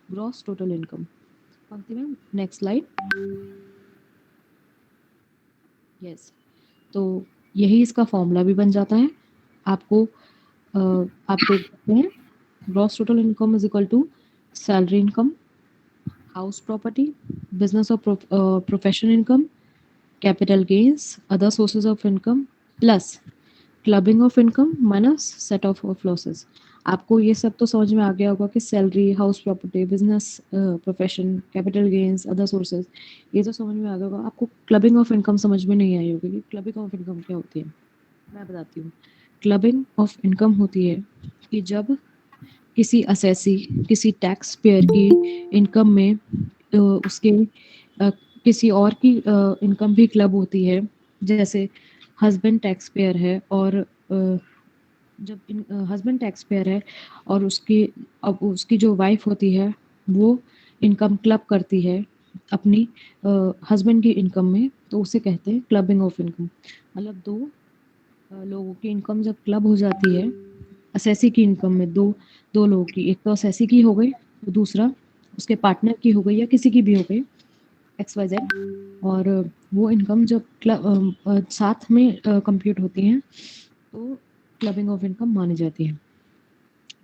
gross total income. Pankti ma'am, next slide. Yes. तो यही इसका formula भी बन जाता है। आपको आप देख सकते हैं gross total income is equal to salary income, house property, business और profession income, capital gains, other sources of income plus clubbing of income minus set off of losses. आपको ये सब तो समझ में आ गया होगा कि salary, house property, business, profession, capital gains, other sources, ये तो समझ में आ गया होगा। आपको क्लबिंग ऑफ इनकम समझ में नहीं आई होगी कि क्लबिंग ऑफ इनकम क्या होती है। मैं बताती हूँ। क्लबिंग ऑफ इनकम होती है कि जब किसी असेसी, किसी टैक्स पेयर की इनकम में उसके किसी और की इनकम भी क्लब होती है। जैसे हस्बैंड टैक्स पेयर है और जब हस्बैंड टैक्स पेयर है और उसकी जो वाइफ होती है वो इनकम क्लब करती है अपनी हस्बैंड की इनकम में, तो उसे कहते हैं क्लबिंग ऑफ इनकम। मतलब दो लोगों की इनकम जब क्लब हो जाती है असेसी की इनकम में, दो लोगों की, एक तो असेसी की हो गई, तो दूसरा उसके पार्टनर की हो गई या किसी की भी हो गई, XYZ, और वो इनकम जब साथ में कंप्यूट होती हैं तो क्लबिंग ऑफ इनकम मानी जाती है।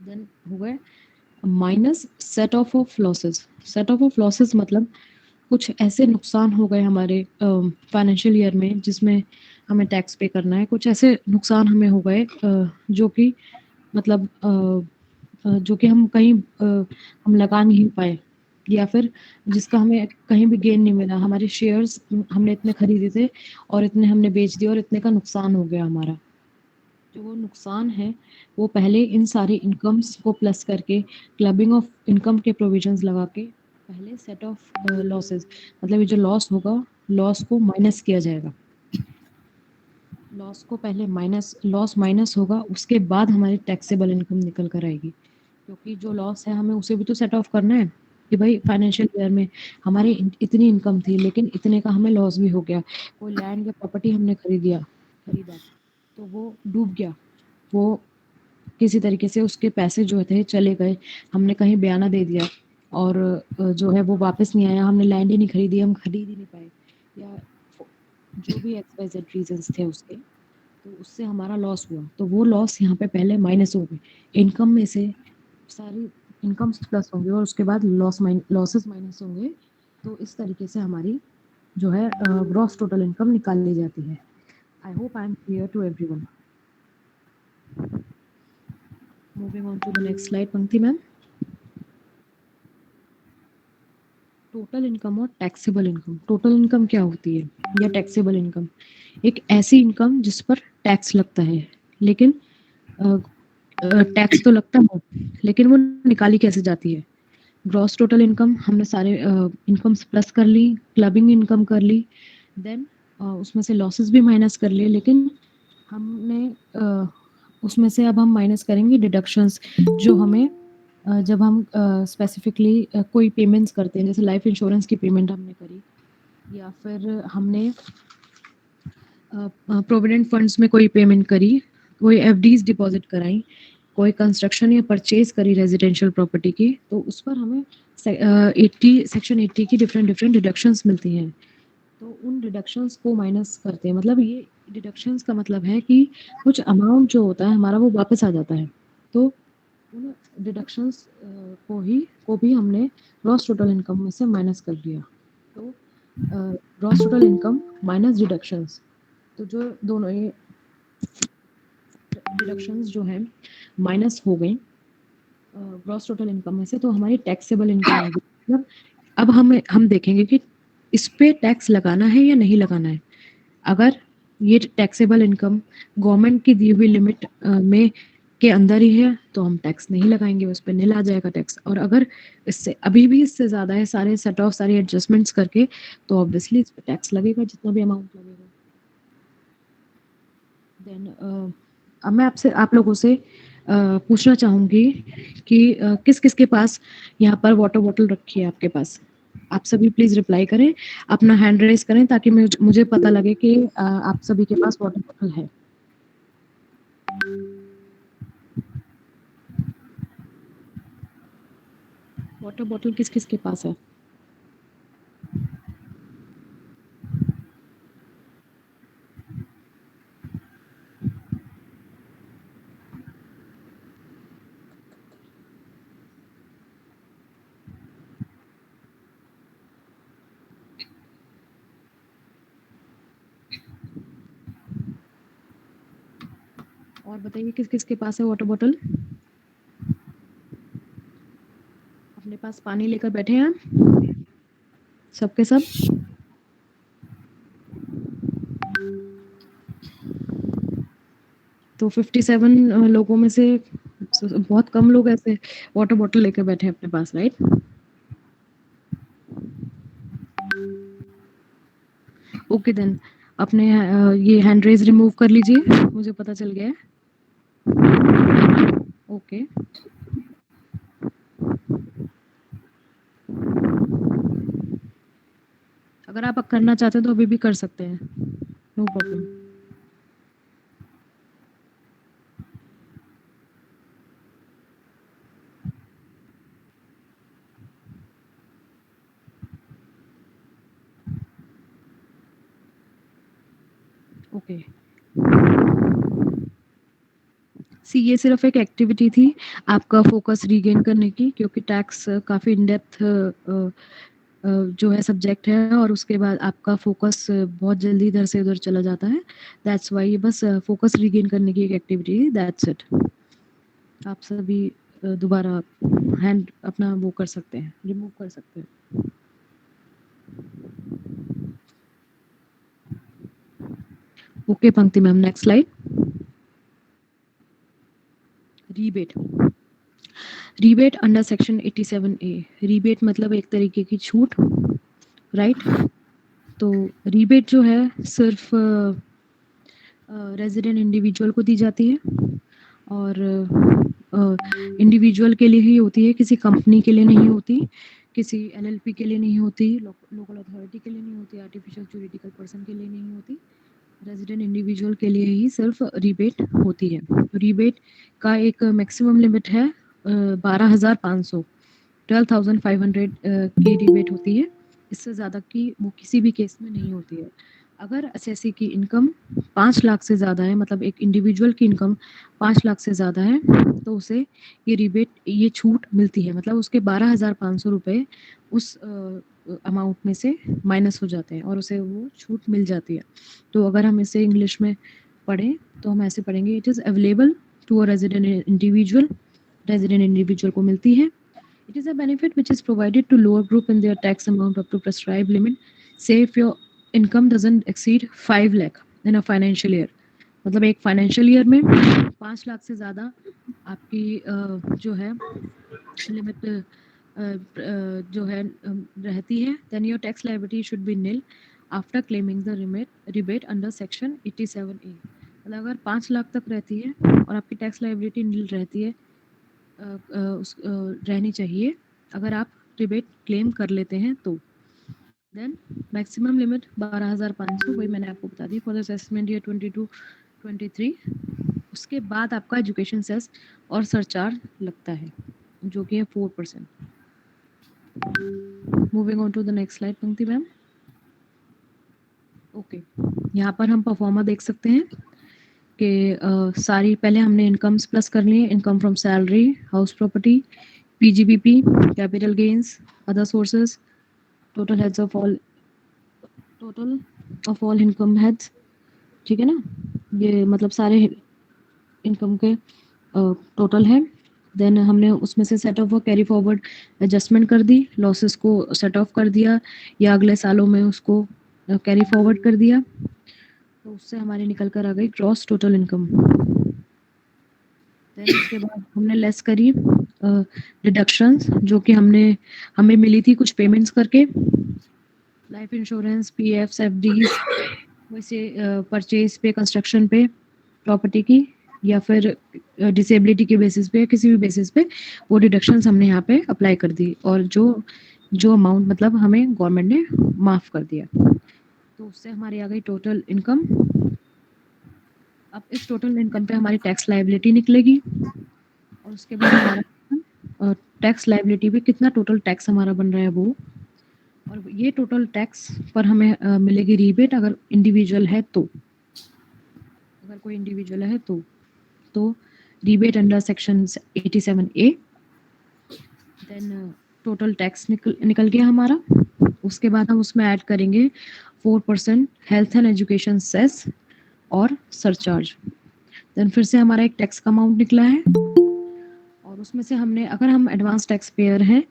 देन हो गए minus set of losses. Set of losses मतलब कुछ ऐसे नुकसान हो गए हमारे फाइनेंशियल ईयर में जिसमें हमें टैक्स पे करना है, कुछ ऐसे नुकसान हमें हो गए जो कि मतलब जो कि हम कहीं हम लगा नहीं पाए, या फिर जिसका हमें कहीं भी गेन नहीं मिला। हमारे शेयर्स हमने इतने खरीदे थे और इतने हमने बेच दिए और इतने का नुकसान हो गया हमारा। जो वो नुकसान है वो पहले इन सारे इनकम्स को प्लस करके क्लबिंग ऑफ इनकम के प्रोविजंस लगा के पहले सेट ऑफ लॉसेस, मतलब ये जो लॉस होगा, लॉस को माइनस किया जाएगा। लॉस को पहले लॉस माइनस होगा, उसके बाद हमारी टैक्सेबल इनकम निकल कर आएगी, क्योंकि जो लॉस है हमें उसे भी तो सेट ऑफ करना है कि भाई फाइनेंशियल ईयर में हमारी इतनी इनकम थी लेकिन इतने का हमें लॉस भी हो गया। कोई लैंड या प्रॉपर्टी हमने खरीदा तो वो डूब गया, वो किसी तरीके से उसके पैसे जो थे चले गए, हमने कहीं बयाना दे दिया और जो है वो वापस नहीं आया, हमने लैंड ही नहीं खरीदी, हम खरीद ही नहीं पाए, या जो भी XYZ रीजंस थे उसके, तो उससे हमारा लॉस हुआ, तो वो लॉस यहाँ पे पहले माइनस हो गए। इनकम में से सारी इनकम्स प्लस होंगे और उसके बाद लॉसेस माइनस होंगे, तो इस तरीके से हमारी जो है ग्रॉस टोटल इनकम निकाल ली जाती है। I hope I am clear to everyone. Moving on to the next slide पंक्ति मैम। टोटल इनकम और टैक्सेबल इनकम। टोटल इनकम क्या होती है या टैक्सेबल इनकम? एक ऐसी इनकम जिस पर टैक्स लगता है, लेकिन टैक्स तो लगता है लेकिन वो निकाली कैसे जाती है। ग्रॉस टोटल इनकम, हमने सारे इनकम्स प्लस कर ली, क्लबिंग इनकम कर ली, देन उसमें से लॉसेस भी माइनस कर लिए, लेकिन हमने उसमें से अब हम माइनस करेंगे डिडक्शंस, जो हमें जब हम स्पेसिफिकली कोई पेमेंट्स करते हैं, जैसे लाइफ इंश्योरेंस की पेमेंट हमने करी, या फिर हमने प्रोविडेंट फंड्स में कोई पेमेंट करी, कोई FDs डिपॉजिट कराई, कोई कंस्ट्रक्शन या परचेज करी रेजिडेंशियल प्रॉपर्टी की, तो उस पर हमें सेक्शन 80 की डिफरेंट डिडक्शंस मिलती हैं। तो उन डिडक्शंस को माइनस करते हैं, मतलब ये डिडक्शंस का मतलब है कि कुछ अमाउंट जो होता है हमारा वो वापस आ जाता है, तो उन डिडक्शंस को भी हमने ग्रॉस टोटल इनकम में से माइनस कर लिया। तो gross total income minus deductions, तो जो दोनों ये डिडक्शंस जो है माइनस हो गई ग्रॉस टोटल इनकम में से, तो हमारी टैक्सेबल इनकम आ गई। मतलब अब हम देखेंगे कि इस पे टैक्स लगाना है या नहीं लगाना है। अगर ये टैक्सेबल इनकम गवर्नमेंट की दी हुई लिमिट में के अंदर ही है तो हम टैक्स नहीं लगाएंगे, उस पर नील आ जाएगा टैक्स। और अगर इससे अभी भी इससे ज़्यादा है, सारे सेट ऑफ सारे एडजस्टमेंट्स करके, तो ऑब्वियसली इस पर टैक्स लगेगा, जितना भी अमाउंट लगेगा। देन अब मैं आप लोगों से पूछना चाहूँगी कि किस किस के पास यहाँ पर वाटर बॉटल रखी है आपके पास। आप सभी प्लीज रिप्लाई करें, अपना हैंड रेज करें, ताकि मुझे पता लगे कि आप सभी के पास वाटर बॉटल है। वाटर बॉटल किस किस के पास है? और बताइए किस किस के पास है वाटर बॉटल? अपने पास पानी लेकर बैठे हैं सबके सब? तो 57 लोगों में से बहुत कम लोग ऐसे वाटर बॉटल लेकर बैठे हैं अपने पास, राइट? ओके देन अपने ये हैंड रेज रिमूव कर लीजिए, मुझे पता चल गया है। ओके अगर आप करना चाहते हैं तो अभी भी कर सकते हैं, नो प्रॉब्लम। ओके सी, ये सिर्फ एक एक्टिविटी थी आपका फोकस रीगेन करने की, क्योंकि टैक्स काफ़ी इन डेप्थ जो है सब्जेक्ट है, और उसके बाद आपका फोकस बहुत जल्दी इधर से उधर चला जाता है। दैट्स वाई ये बस फोकस रीगेन करने की एक एक्टिविटी है, दैट्स इट। आप सभी दोबारा हैंड अपना वो कर सकते हैं, रिमूव कर सकते हैं। ओके पंक्ति ma'am, next slide. Rebate under section 87A। Rebate मतलब एक तरीके की छूट, राइट? तो रीबेट जो है सिर्फ रेजिडेंट इंडिविजुअल को दी जाती है, और इंडिविजुअल के लिए ही होती है, किसी कंपनी के लिए नहीं होती, किसी LLP के लिए नहीं होती, लोकल अथॉरिटी के लिए नहीं होती, आर्टिफिशियल जुरिडिकल पर्सन के लिए नहीं होती। रेजिडेंट इंडिविजुअल के लिए ही सिर्फ रिबेट होती है। रिबेट का एक मैक्सिमम लिमिट है 12,500 12,500 की रिबेट होती है। इससे ज़्यादा की वो किसी भी केस में नहीं होती है। अगर एसएससी की इनकम 5 लाख से ज़्यादा है, मतलब एक इंडिविजुअल की इनकम 5 लाख से ज़्यादा है, तो उसे ये रिबेट, ये छूट मिलती है। मतलब उसके 12,500 रुपए उस अमाउंट में से माइनस हो जाते हैं और उसे वो छूट मिल जाती है। तो अगर हम इसे इंग्लिश में पढ़ें तो हम ऐसे पढ़ेंगे, it is available to a resident individual, resident individual को मिलती है। It is a benefit which is provided to lower group in their tax amount up to prescribe limit, say if your income doesn't exceed 5 lakh in a financial year. मतलब एक financial year में 5 लाख से ज़्यादा आपकी जो है लिमिट जो है रहती है, then your tax liability should be nil after claiming the rebate under section 87A। मतलब अगर 5 लाख तक रहती है और आपकी टैक्स लायबिलिटी निल रहती है, रहनी चाहिए अगर आप रिबेट क्लेम कर लेते हैं तो। देन मैक्सिमम लिमिट 12,500, वही मैंने आपको बता दी फॉर द असेसमेंट ईयर 22-23। उसके बाद आपका एजुकेशन सेस और सरचार्ज लगता है जो कि है 4%। Moving on to the next slide पंक्ति मैम। ओके, यहाँ पर हम परफॉर्मा देख सकते हैं कि सारी पहले हमने इनकम्स प्लस कर लिए, income from salary, house property, PGBP, capital gains, other sources, total heads of all, total of all income heads, ठीक है ना, ये मतलब सारे इनकम के टोटल है। देन हमने उसमें से सेट ऑफ व कैरी फॉरवर्ड एडजस्टमेंट कर दी, लॉसेस को सेट ऑफ कर दिया या अगले सालों में उसको कैरी फॉरवर्ड कर दिया, तो उससे हमारी निकल कर आ गई ग्रॉस टोटल इनकम। देन उसके बाद हमने लेस करी डिडक्शंस जो कि हमें मिली थी कुछ पेमेंट्स करके, लाइफ इंश्योरेंस, पीएफ, एफडीज, वैसे परचेज पे, कंस्ट्रक्शन पे, प्रॉपर्टी की, या फिर डिसेबिलिटी के बेसिस पे, किसी भी बेसिस पे वो डिडक्शंस हमने यहाँ पे अप्लाई कर दी और जो अमाउंट मतलब हमें गवर्नमेंट ने माफ़ कर दिया, तो उससे हमारी आ गई टोटल इनकम। अब इस टोटल इनकम पे हमारी टैक्स लायबिलिटी निकलेगी और उसके बाद हमारा टैक्स लायबिलिटी पे कितना टोटल टैक्स हमारा बन रहा है वो, और ये टोटल टैक्स पर हमें मिलेगी रीबेट अगर इंडिविजुअल है तो, अगर कोई इंडिविजुअल है तो rebate under section 87A। Then total tax निकल गया हमारा। उसके बाद हम उसमें ऐड करेंगे 4% हेल्थ एंड एजुकेशन सेस और सरचार्ज। देन फिर से हमारा एक टैक्स का अमाउंट निकला है और उसमें से हमने, अगर हम एडवांस टैक्स पेयर हैं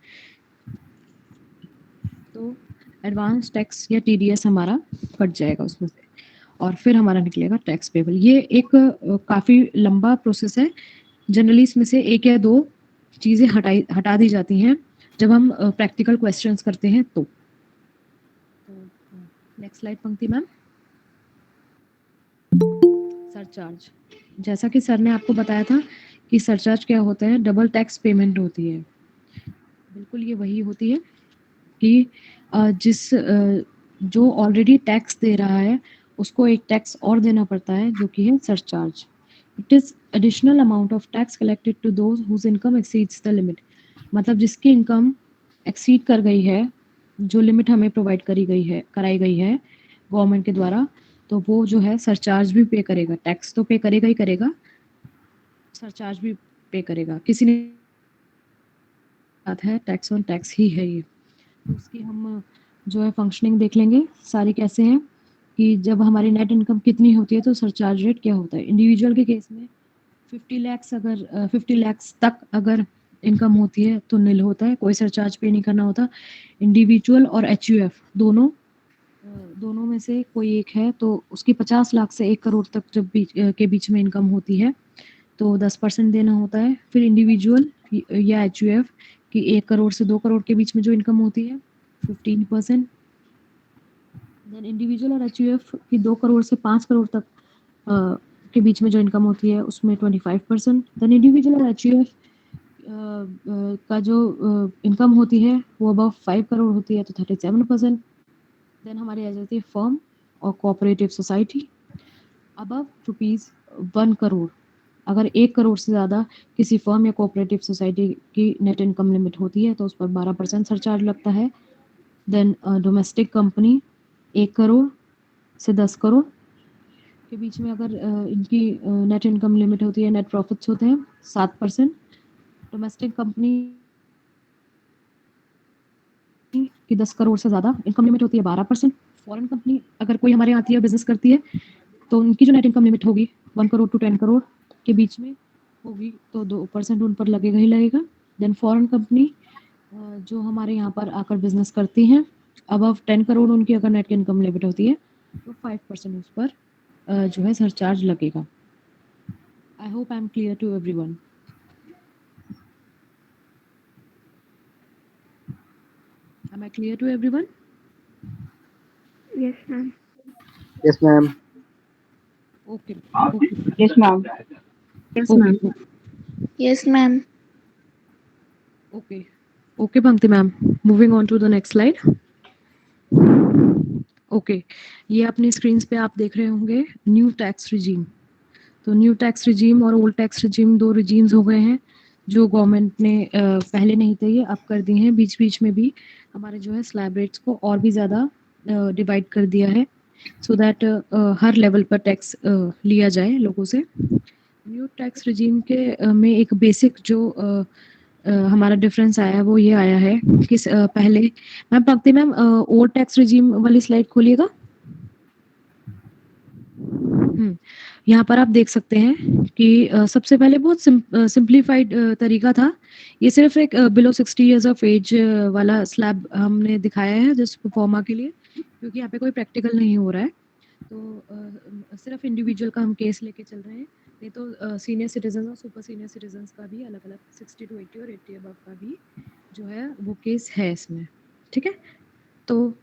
तो एडवांस टैक्स या टीडीएस हमारा कट जाएगा उसमें से और फिर हमारा निकलेगा टैक्स पेबल। ये एक काफ़ी लंबा प्रोसेस है। जनरली इसमें से एक या दो चीज़ें हटा दी जाती हैं जब हम प्रैक्टिकल क्वेश्चंस करते हैं तो। नेक्स्ट स्लाइड पंक्ति मैम। सरचार्ज, जैसा कि सर ने आपको बताया था कि सरचार्ज क्या होता है, डबल टैक्स पेमेंट होती है। बिल्कुल ये वही होती है कि जो ऑलरेडी टैक्स दे रहा है उसको एक टैक्स और देना पड़ता है जो कि है surcharge. It is additional amount of tax collected to those whose income exceeds the limit. मतलब जिसकी इनकम एक्सीड कर गई है, जो लिमिट हमें प्रोवाइड कराई गई है गवर्नमेंट के द्वारा, तो वो जो है सरचार्ज भी पे करेगा। टैक्स तो पे करेगा ही करेगा, सरचार्ज भी पे करेगा। किसी ने बात है टैक्स ऑन टैक्स ही है ये। तो उसकी हम जो है फंक्शनिंग देख लेंगे सारी कैसे हैं, कि जब हमारी नेट इनकम कितनी होती है तो सरचार्ज रेट क्या होता है। इंडिविजुअल के केस में 50 लाख तक अगर इनकम होती है तो निल होता है, कोई सरचार्ज पे नहीं करना होता। इंडिविजुअल और एचयूएफ दोनों में से कोई एक है तो उसकी 50 लाख से 1 करोड़ तक जब के बीच में इनकम होती है तो 10% देना होता है। फिर इंडिविजुअल या एचयूएफ की 1 करोड़ से 2 करोड़ के बीच में जो इनकम होती है 15%। देन इंडिविजुअल और एचयूएफ की 2 करोड़ से 5 करोड़ तक के बीच में जो इनकम होती है उसमें 25%। देन इंडिविजुअल और एचयूएफ का जो इनकम होती है वो अबव 5 करोड़ होती है तो 37%। देन हमारी आ जाती है फर्म और कोऑपरेटिव सोसाइटी। अबव ₹1 करोड़, अगर 1 करोड़ से ज़्यादा किसी फर्म या कोऑपरेटिव सोसाइटी की नेट इनकम लिमिट होती है तो उस पर 12% सरचार्ज लगता है। देन डोमेस्टिक कंपनी 1 करोड़ से 10 करोड़ के बीच में अगर इनकी नेट इनकम लिमिट होती है, नेट प्रॉफिट्स होते हैं 7%। डोमेस्टिक कंपनी की 10 करोड़ से ज़्यादा इनकम लिमिट होती है 12%। फॉरेन कंपनी अगर कोई हमारे यहाँ आती है, बिजनेस करती है, तो उनकी जो नेट इनकम लिमिट होगी 1 करोड़ टू 10 करोड़ के बीच में होगी, तो 2% उन पर लगेगा ही लगेगा। देन फॉरेन कंपनी जो हमारे यहाँ पर आकर बिजनेस करती हैं, अबव 10 करोड़ उनकी अगर नेट इनकम लिमिट होती है तो 5% उस पर जो है सरचार्ज लगेगा। I hope I am clear to everyone. Am I clear to everyone? Yes, ma'am. Yes, ma'am. Okay. Okay. Yes, ma'am. Yes, Okay. ma'am. Yes, ma'am. Okay. Okay, Bhakti ma'am. Moving on to the next slide. Okay. ये अपनी screen पे आप देख रहे होंगे new tax regime. तो new tax regime और old tax regime 2 regimes हो गए हैं जो गवर्नमेंट ने पहले नहीं थे, ये अब कर दिए हैं। बीच बीच में भी हमारे जो है स्लैब रेट्स को और भी ज़्यादा डिवाइड कर दिया है सो दैट हर लेवल पर टैक्स लिया जाए लोगों से। न्यू टैक्स रिजीम के में एक बेसिक जो हमारा डिफरेंस आया है वो ये आया है कि पहले मैम भक्ति मैम ओल्ड टैक्स रिजीम वाली स्लाइड खोलिएगा। यहाँ पर आप देख सकते हैं कि सबसे पहले बहुत सिंप्लीफाइड तरीका था। ये सिर्फ एक बिलो 60 इयर्स ऑफ एज वाला स्लैब हमने दिखाया है जस्ट प्रोफॉर्मा के लिए, क्योंकि यहाँ पे कोई प्रैक्टिकल नहीं हो रहा है, तो सिर्फ इंडिविजुअल का हम केस लेके चल रहे हैं। नहीं तो सीनियर सिटीजन और सुपर सीनियर सिटीजन का भी अलग अलग 60 to 80 और 80 अबव का भी जो है वो केस है इसमें। ठीक है, तो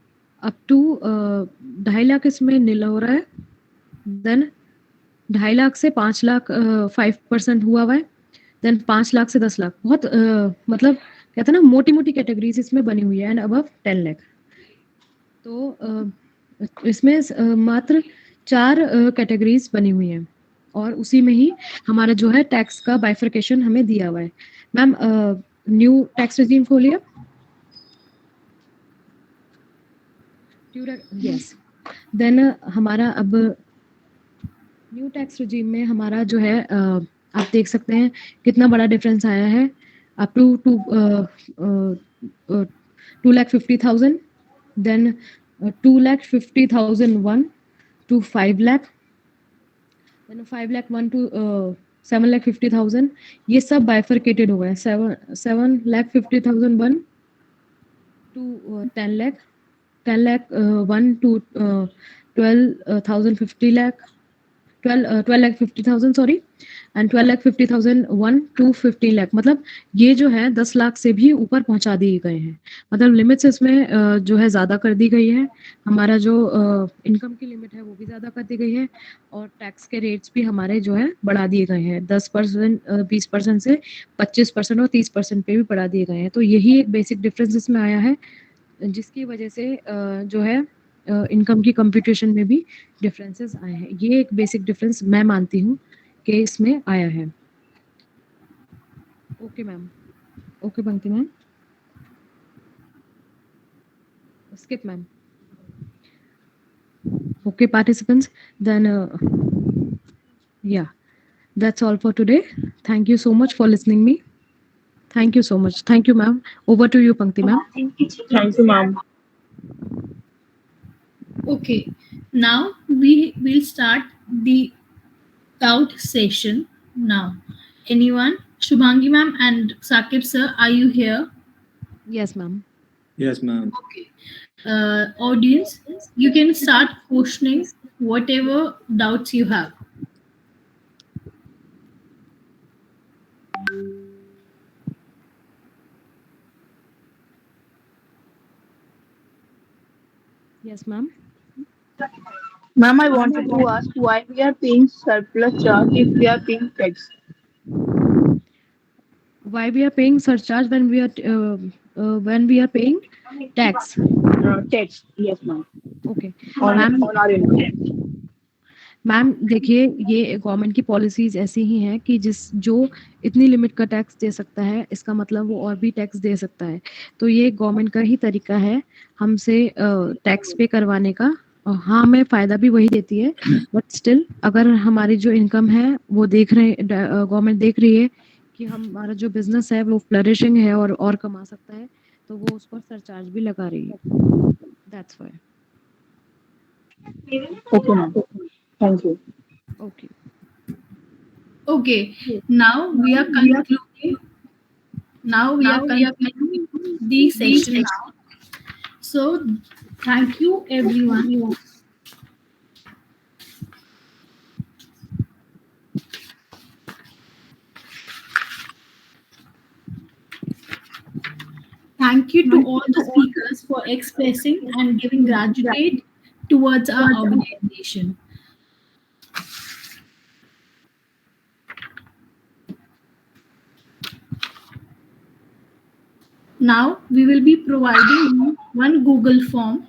अप टू 2.5 लाख इसमें नील हो रहा है। देन 2.5 लाख से 5 लाख 5% हुआ हुआ है। देन 5 लाख से 10 लाख, बहुत मतलब कहते हैं ना मोटी मोटी कैटेगरीज इसमें बनी हुई है। एंड अबव 10 लाख, तो इसमें मात्र 4 कैटेगरीज बनी हुई हैं और उसी में ही हमारा जो है टैक्स का बाइफर्केशन हमें दिया हुआ है। मैम न्यू टैक्स रिजीम खोलिए। यस, देन हमारा अब न्यू टैक्स रिजीम में हमारा जो है आप देख सकते हैं कितना बड़ा डिफरेंस आया है। Up to 2,50,000, then 2,50,001 to 5 lakh, then 5 lakh 1 to 7,50,000। ये सब बाइफर्केटेड हुआ है। 7,50,001 to 10 lakh, 10 lakh 1 to 12,50 lakh, 12,50,000 sorry, and 12,50,001 to 15 lakh. मतलब ये जो है 10 लाख से भी ऊपर पहुंचा दिए गए हैं। मतलब लिमिट्स इसमें जो है ज़्यादा कर दी गई है। हमारा जो इनकम की लिमिट है वो भी ज़्यादा कर दी गई है और टैक्स के रेट्स भी हमारे जो है बढ़ा दिए गए हैं। 10%, 20% से 25% और 30% पे भी बढ़ा दिए गए हैं। तो यही एक बेसिक डिफरेंस इसमें आया है जिसकी वजह से जो है इनकम की कंप्यूटेशन में भी डिफरेंसेस आए हैं। ये एक बेसिक डिफरेंस मैं मानती हूँ कि इसमें आया है। Okay ma'am, okay Bunty ma'am, skip ma'am. Okay participants, then yeah, that's all for today. Thank you so much for listening me. Thank you so much. Thank you ma'am. Over to you Pankti ma'am. Thank you, ma'am. Okay, now we will start the doubt session now. Anyone? Shubhangi ma'am and Sakib sir, are you here? Yes ma'am. Yes, ma'am. Okay. Audience, you can start questioning whatever doubts you have. Yes ma'am. Ma'am, I wanted to ask why we are paying surplus charge if we are paying tax. Why we are paying surcharge when we are paying tax? Tax, yes, ma'am. Okay. On Ma'am, our income. Ma'am देखिए, ये government की policies ऐसी ही हैं कि जो इतनी limit का tax दे सकता है, इसका मतलब वो और भी टैक्स दे सकता है। तो ये गवर्नमेंट का ही तरीका है हमसे टैक्स पे करवाने का। हाँ, हमें फ़ायदा भी वही देती है, बट स्टिल अगर हमारी जो इनकम है वो गवर्नमेंट देख रही है कि हमारा जो बिज़नेस है वो फ्लरिशिंग है और कमा सकता है, तो वो उस पर सरचार्ज भी लगा रही है। That's why. Okay, ma'am. Thank you. Okay. Okay, now we are concluding. Now we are concluding the session now. So, thank you everyone. Thank you to all the speakers for expressing and giving gratitude towards our organization. Now we will be providing you one Google form